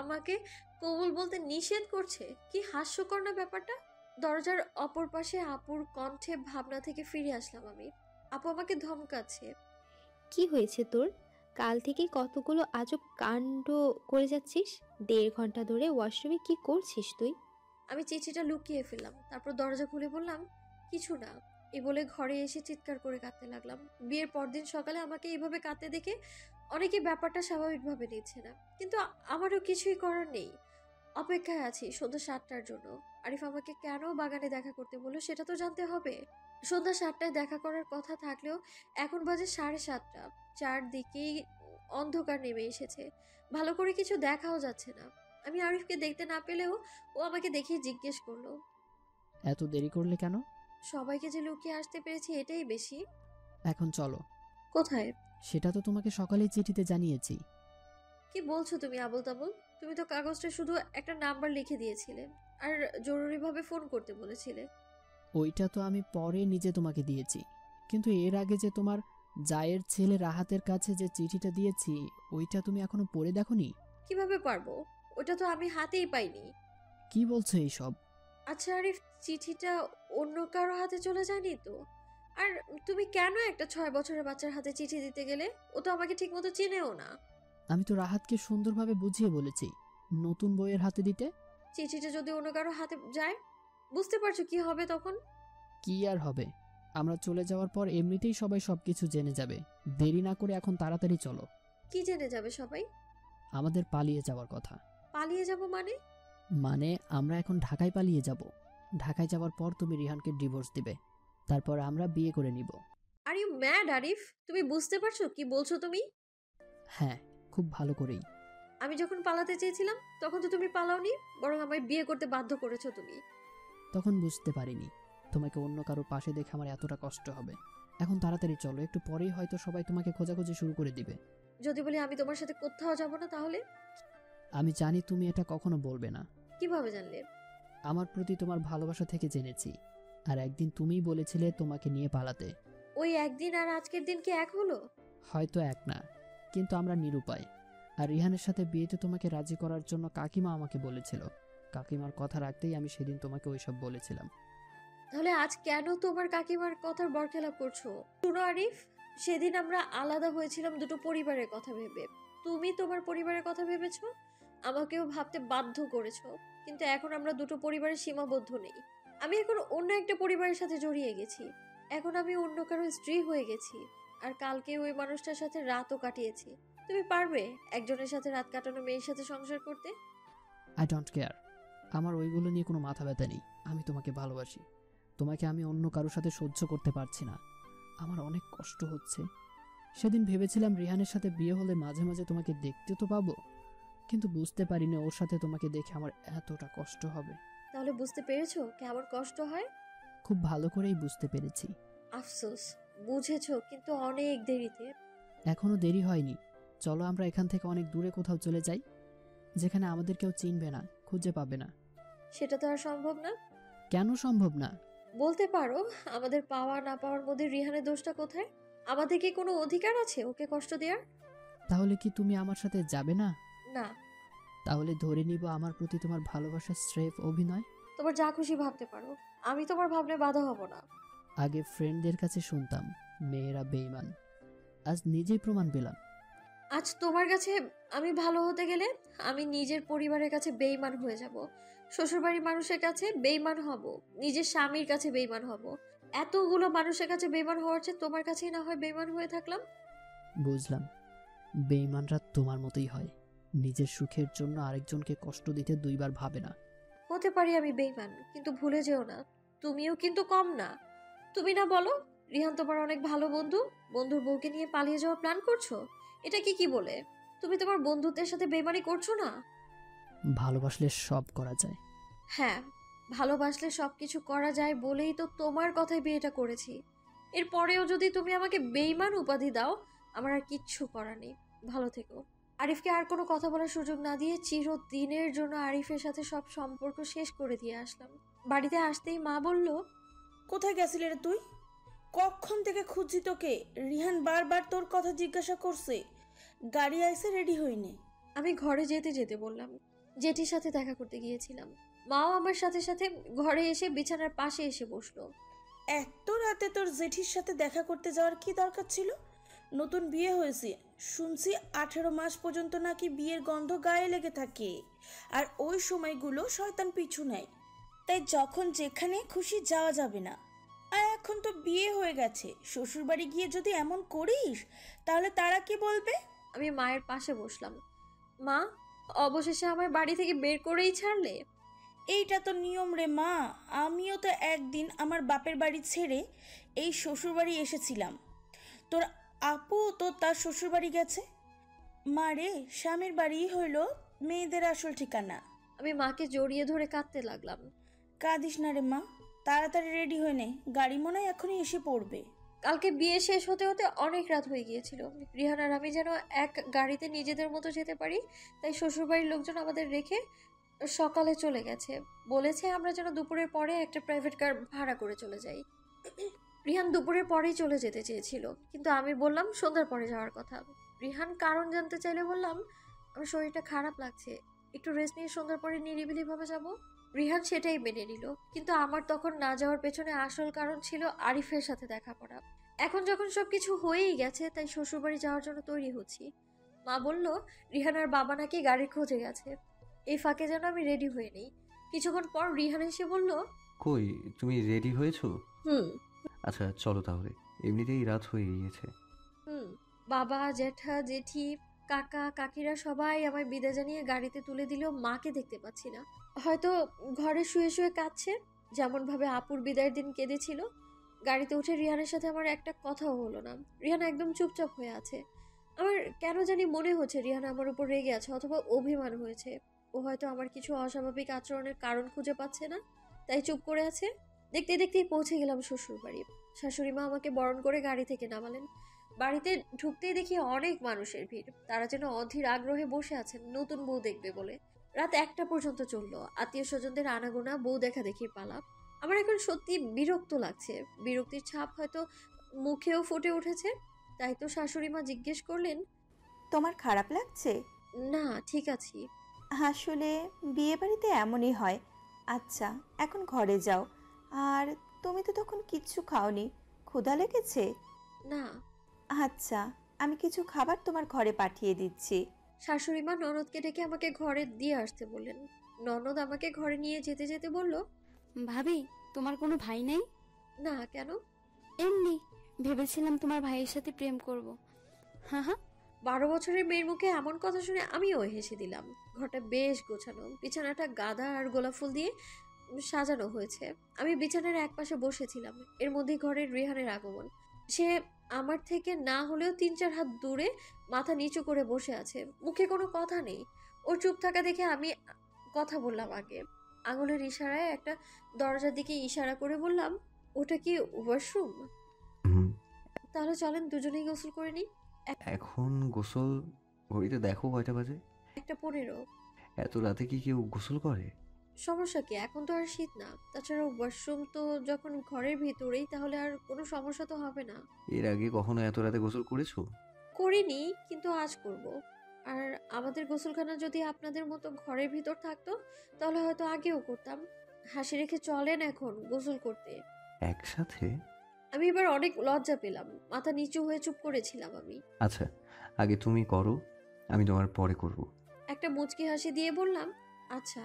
আমাকে কবুল বলতে নিষেধ করছে। কি হাস্যকর না ব্যাপারটা। দরজার অপর পাশে আপুর কণ্ঠে ভাবনা থেকে ফিরে আসলাম আমি। আপু আমাকে ধমকাচ্ছে। কি হয়েছে তোর? কাল থেকে কতগুলো আজব কাণ্ড করে যাচ্ছিস। 1.5 ঘন্টা ধরে ওয়াশরুমে কি করছিস তুই? আমি চিঠিটা লুকিয়ে ফেললাম, তারপর দরজা খুলে বললাম, কিছু না। এই বলে ঘরে এসে চিৎকার করে কাঁদতে লাগলাম। বিয়ের পরদিন সকালে আমাকে এইভাবে কাঁদতে দেখে অনেকে ব্যাপারটা স্বাভাবিকভাবে নিচ্ছে না, কিন্তু আমারও কিছুই করার নেই। অপেক্ষায় আছি সন্ধ্যা 7টার জন্য। আরিফ আমাকে কেন বাগানে দেখা করতে বললো সেটা তো জানতে হবে। সন্ধ্যা 7টায় দেখা করার কথা থাকলেও এখন বাজে 7:30। চারদিকেই অন্ধকার নেমে এসেছে। ভালো করে কিছু দেখাও যাচ্ছে না। আমি আরিফকে দেখতে না পেলেও ও আমাকে দেখে জিজ্ঞেস করলো, এত দেরি করলে কেন? সবাইকে যে লুকিয়ে আসতে পেরেছি এটাই বেশি। এখন চলো। কোথায়? সেটা তো তোমাকে সকালেই চিঠিতে জানিয়েছি। কি বলছো তুমি আবল তাবল? তুমি তো কাগজটা শুধু একটা নাম্বার লিখে দিয়েছিলে আর জরুরিভাবে ফোন করতে বলেছিলে। ওইটা তো আমি পরে নিজে তোমাকে দিয়েছি, কিন্তু এর আগে যে তোমার জায়ের ছেলে রাহাতের কাছে যে চিঠিটা দিয়েছি ওইটা তুমি এখনো পড়ে দেখোনি? কিভাবে পারবো? ওটা তো আমি হাতেই পাইনি। কি বলছো এইসব? আচ্ছা আরিফ, চিঠিটা অন্য কারো হাতে চলে যায়নি তো? আর তুমি কেন একটা 6 বছরের বাচ্চার হাতে চিঠি দিতে গেলে? ও তো আমাকে ঠিকমতো চেনেও না। আমি তো রাহাতকে সুন্দরভাবে বুঝিয়ে বলেছি নতুন বইয়ের হাতে দিতে। চিঠিটা যদি অন্য কারো হাতে যায়, বুঝতে পারছো কি হবে তখন? কি আর হবে, আমরা চলে যাওয়ার পর এমনিতেই সবাই সবকিছু জেনে যাবে। দেরি না করে এখন তাড়াতাড়ি চলো। কি জেনে যাবে সবাই? আমাদের পালিয়ে যাওয়ার কথা। পালিয়ে যাব মানে? মানে আমরা এখন ঢাকায় পালিয়ে যাব। ঢাকায় যাওয়ার পর তুমি রিহানকে ডিভোর্স দিবে, তারপর আমরা বিয়ে করে নিব। Are you mad Arif? তুমি বুঝতে পারছো কি বলছো তুমি? হ্যাঁ, খুব ভালো করেই। আমি যখন পালাতে চেয়েছিলাম তখন তো তুমি পালাওনি, বরং আমায় বিয়ে করতে বাধ্য করেছো তুমি। তখন বুঝতে পারিনি তোমাকে অন্য কারো পাশে দেখে আমার এতটা কষ্ট হবে। এখন তাড়াতাড়ি চলো, একটু পরেই হয়তো সবাই তোমাকে খোঁজাখুঁজি শুরু করে দিবে। যদি বলি আমি তোমার সাথে কোথাও যাব না, তাহলে? আমি জানি তুমি এটা কখনো বলবে না। কিভাবে জানলে? আমার প্রতি তোমার ভালোবাসা থেকে জেনেছি। আর একদিন তুমিই বলেছিলে তোমাকে নিয়ে পালাতে। ওই একদিন আর আজকের দিন কি এক হলো? হয়তো এক না, কিন্তু আমরা নিরুপায়। আর রিহানের সাথে বিয়েতে তোমাকে রাজি করার জন্য কাকিমা আমাকে বলেছিল। কাকিমার কথা রাখতেই আমি সেদিন তোমাকে ওইসব বলেছিলাম। তাহলে আজ কেন তোমার কাকিমার কথার বরখেলাপ করছো? শুনো আরিফ, সেদিন আমরা আলাদা হয়েছিলাম দুটো পরিবারের কথা ভেবে। তুমি তোমার পরিবারের কথা ভেবেছো, আমাকেও ভাবতে বাধ্য করেছো। কিন্তু এখন আমরা দুটো পরিবারের সীমাবদ্ধ নেই। আমি এখন অন্য একটা পরিবারের সাথে জড়িয়ে গেছি। এখন আমি অন্য কারো স্ত্রী হয়ে গেছি। আর কালকে ওই মানুষটার সাথে রাতও কাটিয়েছি। তুমি পারবে একজনের সাথে রাত কাটানো মেয়ের সাথে সংসার করতে? I don't care. আমার ওইগুলো নিয়ে কোনো মাথা ব্যথা নেই। আমি তোমাকে ভালোবাসি। তোমাকে আমি অন্য কারোর সাথে সহ্য করতে পারছি না। আমার অনেক কষ্ট হচ্ছে। সেদিন ভেবেছিলাম রিহানের সাথে বিয়ে হলে মাঝে মাঝে তোমাকে দেখতে তো পাবো, কিন্তু বুঝতে পারিনি ওর সাথে তোমাকে দেখে আমার এতটা কষ্ট হবে। তাহলে বুঝতে পেরেছো কেমন কষ্ট হয়? খুব ভালো করেই বুঝতে পেরেছি। আফসোস, বুঝেছো কিন্তু অনেক দেরিতে। এখনো দেরি হয়নি। চলো আমরা এখান থেকে অনেক দূরে কোথাও চলে যাই, যেখানে আমাদের কেউ চিনবে না, খুঁজে পাবে না। সেটা তো আর সম্ভব না। কেন সম্ভব না? বলতে পারো, আমাদের পাওয়া না পাওয়ার মধ্যে রিহানের দোষটা কোথায়? আমাদের কি কোনো অধিকার আছে ওকে কষ্ট দেওয়ার? তাহলে কি তুমি আমার সাথে যাবে না? না। তাহলে ধরে নিব আমার প্রতি তোমার ভালোবাসা স্রেফ অভিনয়। তোমার যা খুশি ভাবতে পারো, আমি তোমার ভাবনায় বাধা হব না। আগে ফ্রেন্ডদের কাছে শুনতাম মেয়েরা বেঈমান, আজ নিজেই প্রমাণ পেলাম। আজ তোমার কাছে আমি ভালো হতে গেলে আমি নিজের পরিবারের কাছে বেইমান হয়ে যাব, শ্বশুরবাড়ির মানুষের কাছে বেইমান হব, নিজের স্বামীর কাছে বেইমান হব। এতগুলো মানুষের কাছে বেইমান হওয়ার চেয়ে তোমার কাছেই না হয় বেইমান হয়ে থাকলাম। বুঝলাম, বেঈমানরা তোমার মতোই হয়, নিজের সুখের জন্য আরেকজনকে কষ্ট দিতে দুইবার ভাবে না। হতে পারি আমি বেইমান, কিন্তু ভুলে যেও না তুমিও কিন্তু কম না। তুমি না বলো রিহান তোমার অনেক ভালো বন্ধু, বন্ধুর বউকে নিয়ে পালিয়ে যাওয়ার প্ল্যান করছো? এটা কি বলে? তুমি তোমার বন্ধুদের সাথে বেইমানি করছো না? ভালোবাসলে সব করা যায়। হ্যাঁ, ভালোবাসলে সবকিছু করা যায় বলেই তো তোমার কথায় বিয়েটা করেছি। এরপরেও যদি তুমি আমাকে বেইমান উপাধি দাও, আমার আর কিচ্ছু করার নেই। ভালো থেকো। আরিফকে আর কোনো কথা বলার সুযোগ না দিয়ে চিরদিনের জন্য আরিফের সাথে সব সম্পর্ক শেষ করে দিয়ে আসলাম। বাড়িতে আসতেই মা বলল, কোথায় গেছিলি রে তুই? কখন থেকে খুঁজছি তোকে। রিহান বারবার তোর কথা জিজ্ঞাসা করছে। গাড়ি আইসে, রেডি হইনি। আমি ঘরে যেতে যেতে বললাম জেঠির সাথে দেখা করতে গিয়েছিলাম। মাও আমার সাথে সাথে ঘরে এসে বিছানার পাশে এসে বসলো। এত রাতে তোর জেঠির সাথে দেখা করতে যাওয়ার কি দরকার ছিল? নতুন বিয়ে হয়েছে, শুনছি 18 মাস পর্যন্ত নাকি বিয়ের গন্ধ গায়ে লেগে থাকে, আর ওই সময়গুলো শয়তান পিছু নেয়। তাই যখন যেখানে খুশি যাওয়া যাবে না। আর এখন তো বিয়ে হয়ে গেছে, শ্বশুরবাড়ি গিয়ে যদি এমন করিস তাহলে তারা কি বলবে? আমি মায়ের পাশে বসলাম। মা, অবশেষে আমার বাড়ি থেকে বের করেই ছাড়লে? এইটা তো নিয়ম রে মা। আমিও তো একদিন আমার বাপের বাড়ি ছেড়ে এই শ্বশুরবাড়ি এসেছিলাম। তোর আপু তো তার শ্বশুরবাড়ি গেছে। মা রে, স্বামীর বাড়ি হইল মেয়েদের আসল ঠিকানা। আমি মাকে জড়িয়ে ধরে কাঁদতে লাগলাম। কাঁদিস না রে মা, তাড়াতাড়ি রেডি হয়ে নে, গাড়ি মনে হয় এখনই এসে পড়বে। কালকে বিয়ে শেষ হতে হতে অনেক রাত হয়ে গিয়েছিল। রিহান আর আমি যেন এক গাড়িতে নিজেদের মতো যেতে পারি, তাই শ্বশুরবাড়ির লোকজন আমাদের রেখে সকালে চলে গেছে। বলেছে আমরা যেন দুপুরের পরে একটা প্রাইভেট কার ভাড়া করে চলে যাই। রিহান দুপুরের পরেই চলে যেতে চেয়েছিল, কিন্তু আমি বললাম সন্ধ্যার পরে যাওয়ার কথা। রিহান কারণ জানতে চাইলে বললাম আমার শরীরটা খারাপ লাগছে, একটু রেস্ট নিয়ে সন্ধ্যার পরে নিরিবিলিভাবে যাব। রিহান সেটাই মেনে নিল, কিন্তু আমার তখন না যাওয়ার পেছনে আসল কারণ ছিল আরিফের সাথে দেখা করা। এখন যখন সবকিছু হয়েই গেছে, তাই শ্বশুরবাড়ি যাওয়ার জন্য তৈরি হচ্ছি। মা বলল রিহানার বাবা নাকি গাড়ির খোঁজে গেছে। এই ফাঁকে যেন আমি রেডি হয়ে নেই। কিছুক্ষণ পর রিহান এসে বলল, কই, তুমি রেডি হয়েছো? হুম আচ্ছা চলো তাহলে, এমনিতেই রাত হয়ে গিয়েছে। হুম বাবা, জ্যাঠা, জেঠি, কাকা, কাকিরা সবাই আমায় বিদায় জানিয়ে গাড়িতে তুলে দিলেও মাকে দেখতে পাচ্ছি না। হয়তো ঘরে শুয়ে শুয়ে কাঁদছে, যেমন ভাবে আপুর বিদায়ের দিন কেঁদেছিল। গাড়িতে উঠে রিহানের সাথে আমার একটা কথাও হলো না। রিহান একদম চুপচাপ হয়ে আছে। আমার কেন জানি মনে হচ্ছে রিহান আমার উপর রেগে আছে, অথবা অভিমান হয়েছে। ও হয়তো আমার কিছু অস্বাভাবিক আচরণের কারণ খুঁজে পাচ্ছে না, তাই চুপ করে আছে। দেখতে দেখতেই পৌঁছে গেলাম শ্বশুর বাড়ি। শাশুড়ি মা আমাকে বরণ করে গাড়ি থেকে নামালেন। বাড়িতে ঢুকতেই দেখি অনেক মানুষের ভিড়। তারা যেন অধীর আগ্রহে বসে আছেন নতুন বউ দেখবে বলে। রাত 1টা পর্যন্ত চললো আত্মীয় স্বজনদের আনাগোনা, বউ দেখা দেখির পালা। আমার এখন সত্যি বিরক্ত লাগছে। বিরক্তির ছাপ হয়তো মুখেও ফুটে উঠেছে। তাই তো শাশুড়ি মা জিজ্ঞেস করলেন, তোমার খারাপ লাগছে? না ঠিক আছি। আসলে বিয়ে বাড়িতে এমনই হয়। আচ্ছা, এখন ঘরে যাও। আর তুমি তো তখন কিচ্ছু খাওনি, ক্ষুধা লেগেছে? না। আচ্ছা, আমি কিছু খাবার তোমার ঘরে পাঠিয়ে দিচ্ছি। শাশুড়ি মা ননদকে ডেকে আমাকে ঘরে দিয়ে আসতে বললেন। ননদ আমাকে ঘরে নিয়ে যেতে যেতে বলল, ভাবি, তোমার কোনো ভাই নেই? না কেন? এমনি ভেবেছিলাম তোমার ভাইয়ের সাথে প্রেম করব। হ্যাঁ হ্যাঁ। 12 বছরের মেয়ের মুখে এমন কথা শুনে আমিও হেসে দিলাম। ঘরটা বেশ গোছানো, বিছানাটা গাঁদা আর গোলাপ ফুল দিয়ে সাজানো হয়েছে। আমি বিছানার একপাশে বসেছিলাম। এর মধ্যে ঘরের রেহানের আগমন। সে আমার থেকে না হলেও 3-4 হাত দূরে মাথা নিচু করে বসে আছে, মুখে কোনো কথা নেই। ওর চুপ থাকা দেখে আমি কথা বললাম আগে। আঙুলের ইশারায় একটা দরজার দিকে ইশারা করে বললাম, ওটা কি ওয়াশরুম? হুম। তাহলে চলেন দুজনেই গোসল করে নিই। এখন গোসল? ঘড়িতে দেখো কয়টা বাজে। 1:15। এত রাতে কি কেউ গোসল করে? সমস্যা কি? এখন তো আর শীত না। তাছাড়া ওয়াশরুম তো যখন ঘরের ভিতরেই, তাহলে আর কোনো সমস্যা তো হবে না। এর আগে কখনো এত রাতে গোসল করেছো? করিনি, কিন্তু আজ করব। আর আমাদের গোসলখানা যদি আপনাদের মতো ঘরের ভিতর থাকতো, তাহলে হয়তো আগেও করতাম। হাসি রেখে চলেন এখন গোসল করতে। একসাথে? আমি এবার অনেক লজ্জা পেলাম। মাথা নিচু হয়ে চুপ করেছিলাম আমি। আচ্ছা, আগে তুমি করো, আমি তোমার পরে করব। একটা মুচকি হাসি দিয়ে বললাম, আচ্ছা।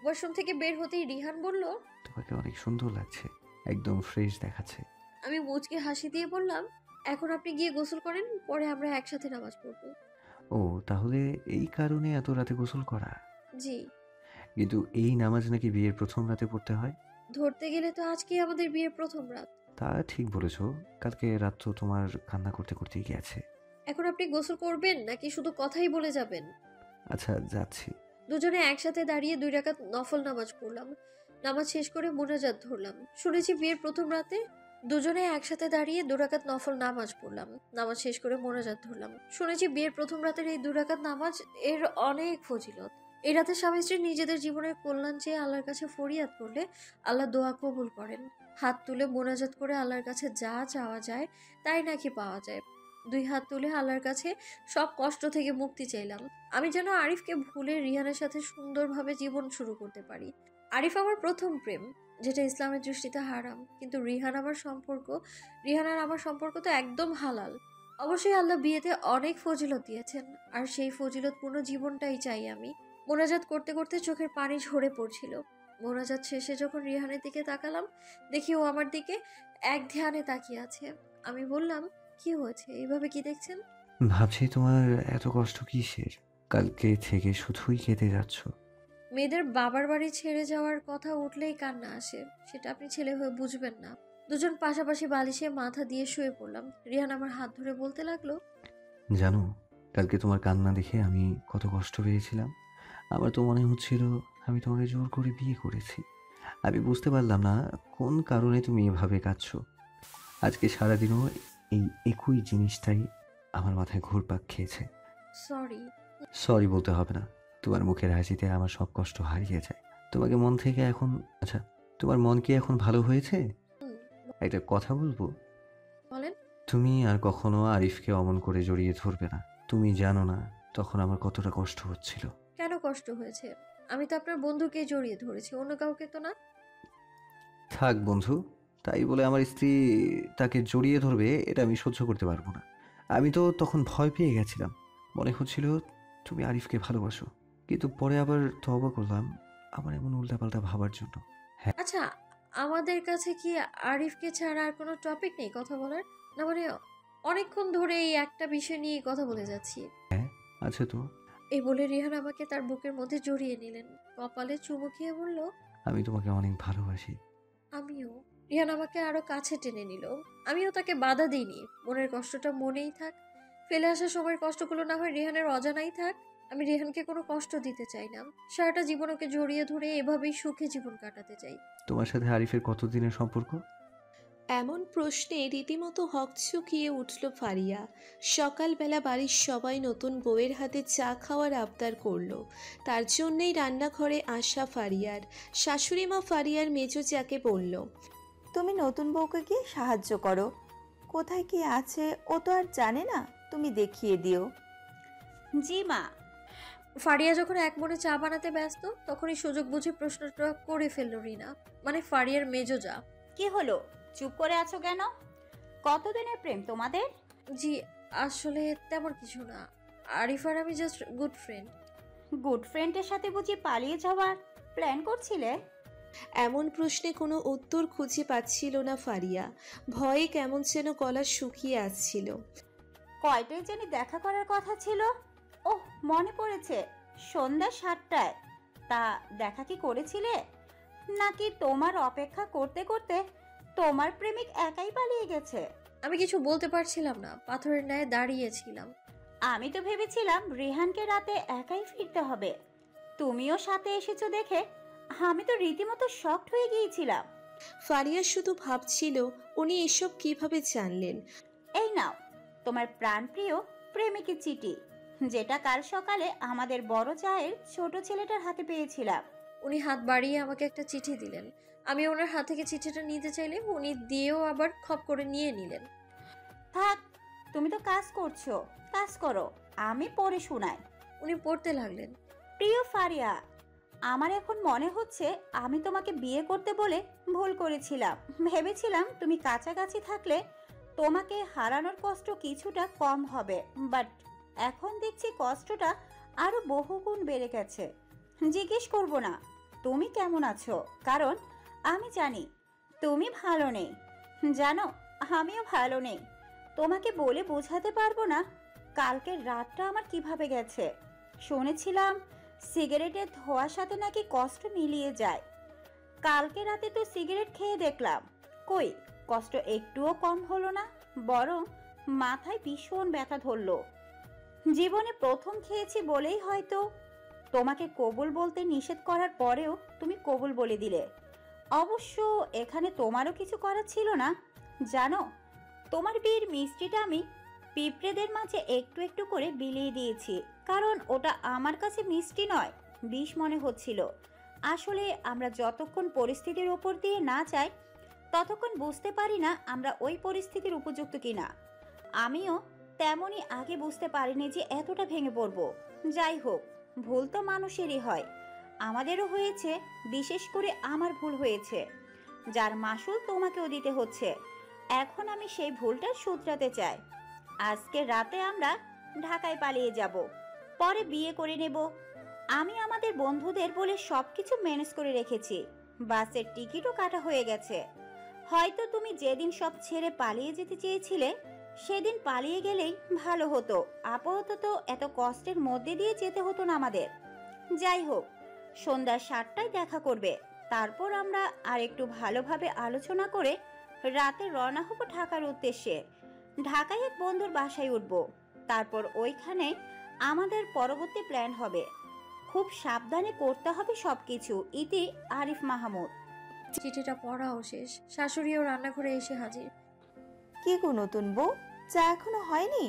ওয়াশরুম থেকে বের হতেই রিহান বলল, তোমাকে অনেক সুন্দর লাগছে, একদম ফ্রেশ দেখাচ্ছে। আমি মুচকি হাসি দিয়ে বললাম, এখন আপনি গিয়ে গোসল করেন, পরে আমরা একসাথে নামাজ পড়বো। ও, তাহলে এই কারণে এত রাতে গোসল করা? জি। কিন্তু এই নামাজ নাকি বিয়ের প্রথম রাতে পড়তে হয়। ধরতে গেলে তো আজকে আমাদের বিয়ের প্রথম রাত। তা ঠিক বলেছো, কালকে রাত তো তোমার কান্না করতে করতেই গেছে। এখন আপনি গোসল করবেন নাকি শুধু কথাই বলে যাবেন? আচ্ছা, যাচ্ছি। দুজনে একসাথে দাঁড়িয়ে 2 রাকাত নফল নামাজ পড়লাম। নামাজ শেষ করে মোনাজাত ধরলাম। শুনেছি বিয়ের প্রথম রাতে দুজনে একসাথে দাঁড়িয়ে 2 রাকাত নফল নামাজ পড়লাম। নামাজ শেষ করে মোনাজাত ধরলাম। শুনেছি বিয়ের প্রথম রাতের এই 2 রাকাত নামাজ এর অনেক ফজিলত। এই রাতে স্বামী স্ত্রী নিজেদের জীবনের কল্যাণ চেয়ে আল্লাহর কাছে ফরিয়াদ করলে আল্লাহ দোয়া কবুল করেন। হাত তুলে মোনাজাত করে আল্লাহর কাছে যা চাওয়া যায় তাই নাকি পাওয়া যায়। 2 হাত তুলে আল্লাহর কাছে সব কষ্ট থেকে মুক্তি চাইলাম। আমি যেন আরিফকে ভুলে রিহানের সাথে সুন্দরভাবে জীবন শুরু করতে পারি। আরিফ আমার প্রথম প্রেম, যেটা ইসলামের দৃষ্টিতে হারাম, কিন্তু রিহান আর আমার সম্পর্ক তো একদম হালাল। অবশ্যই আল্লাহ বিয়েতে অনেক ফজিলত দিয়েছেন, আর সেই ফজিলতপূর্ণ জীবনটাই চাই আমি। মোনাজাত করতে করতে চোখের পানি ঝরে পড়ছিল। মোনাজাত শেষে যখন রিহানের দিকে তাকালাম, দেখি ও আমার দিকে এক ধ্যানে তাকিয়ে আছে। আমি বললাম, কি হয়েছে, এইভাবে কি দেখছেন? ভাবছি তোমার এত কষ্ট কিসের? কালকে থেকে শুধুই কেঁদে যাচ্ছ। মেয়েদের বাবার বাড়ি ছেড়ে যাওয়ার কথা উঠলেই কান্না আসে, সেটা আপনি ছেলে হয়ে বুঝবেন না। দুজন পাশাপাশি বালিশে মাথা দিয়ে শুয়ে পড়লাম। রিহান আমার হাত ধরে বলতে লাগলো, জানো, কালকে তোমার কান্না দেখে আমি কত কষ্ট পেয়েছিলাম। আমার তো মনে হচ্ছিল আমি তোমাকে জোর করে বিয়ে করেছি। আমি বুঝতে পারলাম না কোন কারণে তুমি এভাবে কাঁদছো। আজকে সারাদিনও এই একই জিনিসটাই আমার মাথায় ঘুরপাক খেয়েছে। সরি। সরি বলতে হবে না, তোমার মুখের হাসিতে আমার সব কষ্ট হারিয়ে যায়। তোমাকে মন থেকে এখন, আচ্ছা, তোমার মন কি এখন ভালো হয়েছে? একটা কথা বলবো? বলেন। তুমি আর কখনো আরিফকে অমন করে জড়িয়ে ধরবে না। তুমি জানো না তখন আমার কতটা কষ্ট হচ্ছিল। কেন কষ্ট হয়েছে? আমি তো আপনার বন্ধুকে জড়িয়ে ধরেছি, অন্য কাউকে তো না। থাক বন্ধু, তাই বলে আমার স্ত্রী তাকে জড়িয়ে ধরবে এটা আমি সহ্য করতে পারবো না। আমি তো তখন ভয় পেয়ে গেছিলাম, মনে হচ্ছিল তুমি আরিফকে ভালোবাসো, কিন্তু পরে আবার তওবা করলাম আমার এমন উল্টাপাল্টা ভাবার জন্য। হ্যাঁ, আচ্ছা, আমাদের কাছে কি আরিফকে ছাড়া আর কোনো টপিক নেই কথা বলার? না মানে অনেকক্ষণ ধরে এই একটা বিষয় নিয়ে কথা বলে যাচ্ছি। আছে তো। এই বলে রিহান আমাকে তার বুকের মধ্যে জড়িয়ে নিলেন, কপালে চুমু খেয়ে বলল, আমি তোমাকে অনেক ভালোবাসি। আমিও। রিহান আমাকে আরো কাছে টেনে নিল। আমিও তাকে বাধা দিইনি, মনের কষ্টটা মনেই থাক, ফেলে আসা সময়ের কষ্টগুলো না হয় রিহানের অজানাই থাক। আমি রিহানকে কোনো কষ্ট দিতে চাই না, সারাটা জীবন ওকে জড়িয়ে ধরে এভাবেই সুখে জীবন কাটাতে চাই। তোমার সাথে আরিফের কতদিনের সম্পর্ক? এমন প্রশ্নে রীতিমতো হকচকিয়ে উঠল ফারিয়া। সকালবেলা বাড়ির সবাই নতুন বউয়ের হাতে চা খাওয়ার আবদার করলো। তার জন্যেই রান্নাঘরে আসা ফারিয়ার শাশুড়ি মা ফারিয়ার মেজো যাকে বলল, তুমি নতুন বউকে গিয়ে সাহায্য করো, কোথায় কি আছে ও তো আর জানে না, তুমি দেখিয়ে দিও। জি মা। ফারিয়া যখন এক মনে চা বানাতে ব্যস্ত, তখনই সুযোগ বুঝে প্রশ্নটা করে ফেলল রিনা, মানে ফারিয়ার মেজো যা। কি হলো, চুপ করে আছো কেন? কতদিনের প্রেম তোমাদের? জি আসলে তেমন কিছু না, আরিফ আর আমি জাস্ট গুড ফ্রেন্ড। গুড ফ্রেন্ডের সাথে বুঝি পালিয়ে যাওয়ার প্ল্যান করছিলে? এমন প্রশ্নে কোনো উত্তর খুঁজে পাচ্ছিল না ফারিয়া। ভয়ে কেমন যেন গলা শুকিয়ে আসছিল। কয়টায় জানি দেখা করার কথা ছিল? ওহ, মনে পড়েছে, সন্ধ্যা 7টায়। তা দেখা কি করেছিলে, নাকি তোমার অপেক্ষা করতে করতে তোমার প্রেমিক একাই পালিয়ে গেছে? আমি কিছু বলতে পারছিলাম না, পাথরের ন্যায় দাঁড়িয়েছিলাম। আমি তো ভেবেছিলাম রেহানকে রাতে একাই ফিরতে হবে, তুমিও সাথে এসেছো দেখে আমি তো রীতিমতো শকড হয়ে গিয়েছিলাম। ফারিয়া শুধু ভাবছিল উনি এসব কিভাবে জানলেন। এই নাও তোমার প্রাণপ্রিয় প্রেমিকের চিঠি, যেটা কাল সকালে আমাদের বড় জায়ের ছোট ছেলেটার হাতে পেয়েছিলাম। উনি হাত বাড়িয়ে আমাকে একটা চিঠি দিলেন। আমি ওনার হাত থেকে চিঠিটা নিতে চাইলে উনি দিয়েও আবার খপ করে নিয়ে নিলেন। থাক, তুমি তো কাজ করছো, কাজ করো, আমি পড়ে শোনাই। উনি পড়তে লাগলেন, প্রিয় ফারিয়া, আমার এখন মনে হচ্ছে আমি তোমাকে বিয়ে করতে বলে ভুল করেছিলাম। ভেবেছিলাম তুমি কাছাকাছি থাকলে তোমাকে হারানোর কষ্ট কিছুটা কম হবে, বাট এখন দেখছি কষ্টটা আরো বহুগুণ বেড়ে গেছে। জিজ্ঞেস করব না তুমি কেমন আছো, কারণ আমি জানি তুমি ভালো নেই। জানো, আমিও ভালো নেই। তোমাকে বলে বোঝাতে পারবো না কালকের রাতটা আমার কিভাবে গেছে। শুনেছিলাম সিগারেটের ধোঁয়ার সাথে নাকি কষ্ট মিলিয়ে যায়। কালকে রাতে তো সিগারেট খেয়ে দেখলাম, কই কষ্ট একটুও কম হলো না, বরং মাথায় ভীষণ ব্যথা ধরলো। জীবনে প্রথম খেয়েছি বলেই হয়তো তোমাকে কবুল বলতে নিষেধ করার পরেও তুমি কবুল বলে দিলে। অবশ্য এখানে তোমারও কিছু করার ছিল না। জানো, তোমার বিয়ের মিষ্টিটা আমি পিঁপড়েদের মাঝে একটু একটু করে বিলিয়ে দিয়েছি, কারণ ওটা আমার কাছে মিষ্টি নয়, বিষ মনে হচ্ছিল। আসলে আমরা যতক্ষণ পরিস্থিতির ওপর দিয়ে না যাই ততক্ষণ বুঝতে পারি না আমরা ওই পরিস্থিতির উপযুক্ত কিনা। আমিও তেমনই আগে বুঝতে পারিনি যে এতটা ভেঙে পড়ব। যাই হোক, ভুল তো মানুষেরই হয়, আমাদেরও হয়েছে, বিশেষ করে আমার ভুল হয়েছে, যার মাসুল তোমাকেও দিতে হচ্ছে। এখন আমি সেই ভুলটা শুধরাতে চাই। আজকে রাতে আমরা ঢাকায় পালিয়ে যাব, পরে বিয়ে করে নেব। আমি আমাদের বন্ধুদের বলে সবকিছু ম্যানেজ করে রেখেছি, বাসের টিকিটও কাটা হয়ে গেছে। হয়তো তুমি যেদিন সব ছেড়ে পালিয়ে যেতে চেয়েছিলে সেদিন পালিয়ে গেলেই ভালো হতো, আপাতত এত কষ্টের মধ্যে দিয়ে যেতে হতো না আমাদের। যাই হোক, সন্ধ্যা 7টায় দেখা করবে, তারপর আমরা আর একটু ভালোভাবে আলোচনা করে রাতে রওনা হব ঢাকার উদ্দেশ্যে। ঢাকায় এক বন্ধুর বাসায় উঠব, তারপর ওইখানে আমাদের পরবর্তী প্ল্যান হবে। খুব সাবধানে করতে হবে সবকিছু। ইতি আরিফ মাহমুদ। চিঠিটা পড়াও শেষ, শাশুড়িও রান্নাঘরে এসে হাজির। কি গো নতুন বউ, চা এখনো হয়নি?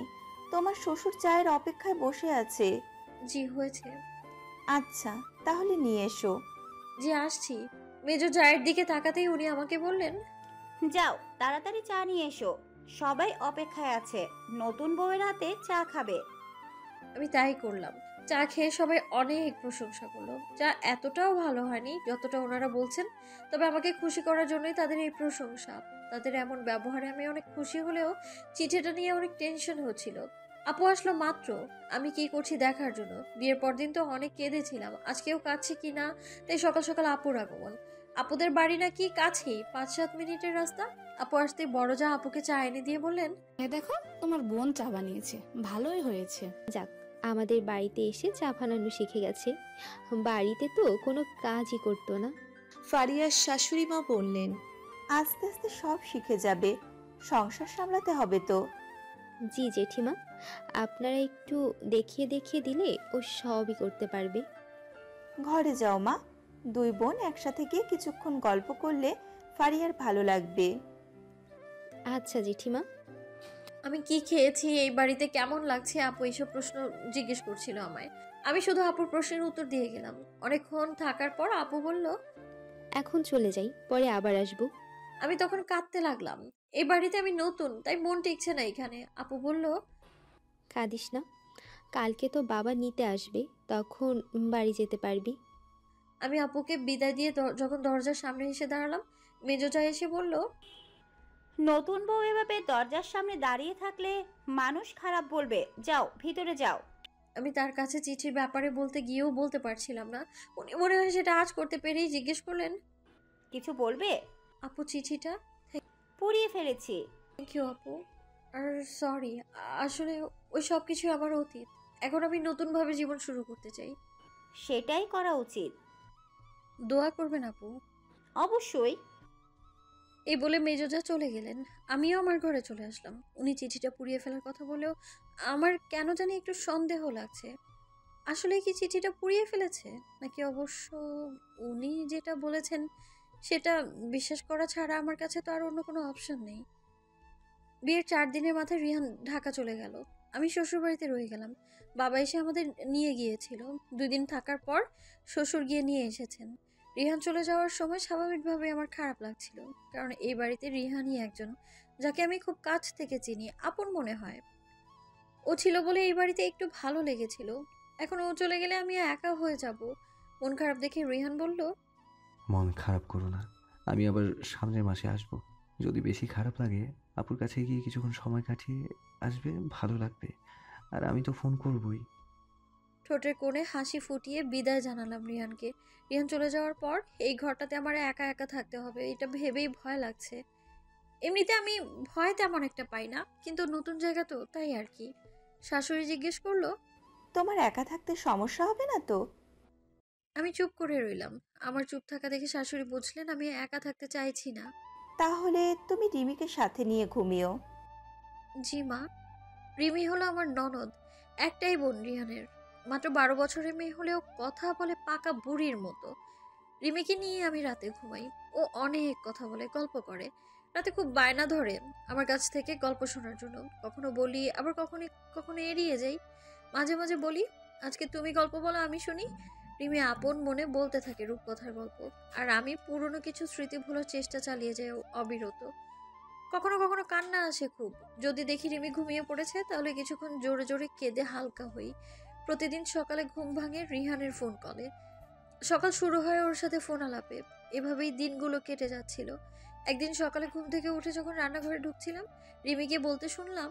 তোমার শ্বশুর চায়ের অপেক্ষায় বসে আছে। জি হয়েছে। আচ্ছা, তাহলে নিয়ে এসো। জি আসছি। মেজো জায়ের দিকে তাকাতেই উনি আমাকে বললেন, যাও তাড়াতাড়ি চা নিয়ে এসো, সবাই অপেক্ষায় আছে, নতুন বউয়ের হাতে চা খাবে। আমি তাই করলাম। চা খেয়ে সবাই অনেক প্রশংসা করলো। চা এতটাও ভালো হয়নি যতটা ওনারা বলছেন, তবে আমাকে খুশি করার জন্যই তাদের এই প্রশংসা। তাদের এমন ব্যবহারে আমি অনেক খুশি হলেও চিঠিটা নিয়ে অনেক টেনশন হচ্ছিল। আপু আসলো মাত্র আমি কি করছি দেখার জন্য। বিয়ের পরদিন তো অনেক কেঁদেছিলাম, আজকেও কাঁদছি কি না, তাই সকাল সকাল আপুর আগমন। আপুদের বাড়ি নাকি কাছেই, 5-7 মিনিটের রাস্তা। আপু আসতেই বড় যা আপুকে চা এনে দিয়ে বললেন, দেখো তোমার বোন চা বানিয়েছে, ভালোই হয়েছে। যাক, আমাদের বাড়িতে এসে চা বানানো শিখে গেছে। বাড়িতে তো কোনো কাজই করতো না। ফারিয়ার শাশুড়ি মা বললেন, আস্তে আস্তে সব শিখে যাবে, সংসার সামলাতে হবে তো। জি জেঠিমা, আপনারা একটু দেখিয়ে দেখিয়ে দিলে ও সবই করতে পারবে। ঘরে যাও মা, দুই বোন একসাথে গিয়ে কিছুক্ষণ গল্প করলে ফারিয়ার ভালো লাগবে। আচ্ছা জেঠিমা। আমি কি খেয়েছি, এই বাড়িতে কেমন লাগছে, আপু এইসব প্রশ্ন জিজ্ঞেস করছিল আমায়। আমি শুধু আপুর প্রশ্নের উত্তর দিয়ে গেলাম। অনেকক্ষণ থাকার পর আপু বলল, এখন চলে যাই, পরে আবার আসবো। আমি তখন কাঁদতে লাগলাম। এই বাড়িতে আমি নতুন, তাই মন টিকছে না এখানে। আপু বলল, কাঁদিস না, কালকে তো বাবা নিতে আসবে, তখন বাড়ি যেতে পারবি। আমি আপুকে বিদায় দিয়ে যখন দরজার সামনে এসে দাঁড়ালাম, মেজোজা এসে বলল, নতুন বউ এভাবে দরজার সামনে দাঁড়িয়ে থাকলে মানুষ খারাপ বলবে, যাও ভিতরে যাও। আমি তার কাছে চিঠির ব্যাপারে বলতে গিয়েও বলতে পারছিলাম না। উনি মনে হয় সেটা আজ করতে পেরেই জিজ্ঞেস করলেন, কিছু বলবে? আপু চিঠিটা পুড়িয়ে ফেলেছি। থ্যাংক ইউ আপু, আর সরি। আসলে ওই সব কিছু আমার অতীত। এখন আমি নতুনভাবে জীবন শুরু করতে চাই। সেটাই করা উচিত। দোয়া করবেন আপু। অবশ্যই। এই বলে মেজোজা চলে গেলেন। আমিও আমার ঘরে চলে আসলাম। উনি চিঠিটা পুড়িয়ে ফেলার কথা বলেও আমার কেন জানি একটু সন্দেহ লাগছে। আসলে কি চিঠিটা পুড়িয়ে ফেলেছে, নাকি অবশ্য উনি যেটা বলেছেন সেটা বিশ্বাস করা ছাড়া আমার কাছে তো আর অন্য কোনো অপশন নেই। বিয়ের 4 দিনের মাথায় রিহান ঢাকা চলে গেল। আমি শ্বশুরবাড়িতে রয়ে গেলাম। বাবা এসে আমাদের নিয়ে গিয়েছিল। 2 দিন থাকার পর শ্বশুর গিয়ে নিয়ে এসেছেন। রিহান চলে যাওয়ার সময় স্বাভাবিকভাবে আমার খারাপ লাগছিল, কারণ এই বাড়িতে রিহানই একজন যাকে আমি খুব কাছ থেকে চিনি, আপন মনে হয়। ও ছিল বলে এই বাড়িতে একটু ভালো লেগেছিল। এখন ও চলে গেলে আমি একা হয়ে যাব। মন খারাপ দেখে রিহান বলল, মন খারাপ করো না, আমি আবার সামনের মাসে আসব। যদি বেশি খারাপ লাগে আপুর কাছে গিয়ে কিছুক্ষণ সময় কাটিয়ে আসবে, ভালো লাগবে। আর আমি তো ফোন করবই। ঠোঁটের কোণে হাসি ফুটিয়ে বিদায় জানালাম রিহানকে। রিহান চলে যাওয়ার পর এই ঘরটাতে আমার একা একা থাকতে হবে, এটা ভেবেই ভয় লাগছে। এমনিতে আমি ভয় তেমন একটা পাই না, কিন্তু নতুন জায়গা তো, তাই আর কি। শাশুড়ি জিজ্ঞেস করলো, তোমার একা থাকতে সমস্যা হবে না তো? আমি চুপ করে রইলাম। আমার চুপ থাকা দেখে শাশুড়ি বুঝলেন আমি একা থাকতে চাইছি না। তাহলে তুমি রিমিকে সাথে নিয়ে ঘুমিও। জি মা। রিমি হলো আমার ননদ, একটাই বোন রিহানের। মাত্র 12 বছরের মেয়ে হলেও কথা বলে পাকা বুড়ির মতো। রিমিকে নিয়ে আমি রাতে ঘুমাই। ও অনেক কথা বলে, গল্প করে। রাতে খুব বায়না ধরে আমার কাছ থেকে গল্প শোনার জন্য। কখনো বলি, আবার কখনো কখনো এড়িয়ে যাই। মাঝে মাঝে বলি, আজকে তুমি গল্প বলো, আমি শুনি। রিমি আপন মনে বলতে থাকে রূপকথার গল্প, আর আমি পুরনো কিছু স্মৃতি ভোলার চেষ্টা চালিয়ে যাই অবিরত। কখনো কখনো কান্না আসে খুব। যদি দেখি রিমি ঘুমিয়ে পড়েছে, তাহলে কিছুক্ষণ জোরে জোরে কেঁদে হালকা হই। প্রতিদিন সকালে ঘুম ভাঙে রিহানের ফোন কলে। সকাল শুরু হয় ওর সাথে ফোন আলাপে। এভাবেই দিনগুলো কেটে যাচ্ছিল। একদিন সকালে ঘুম থেকে উঠে যখন রান্নাঘরে ঢুকছিলাম, রিমিকে বলতে শুনলাম,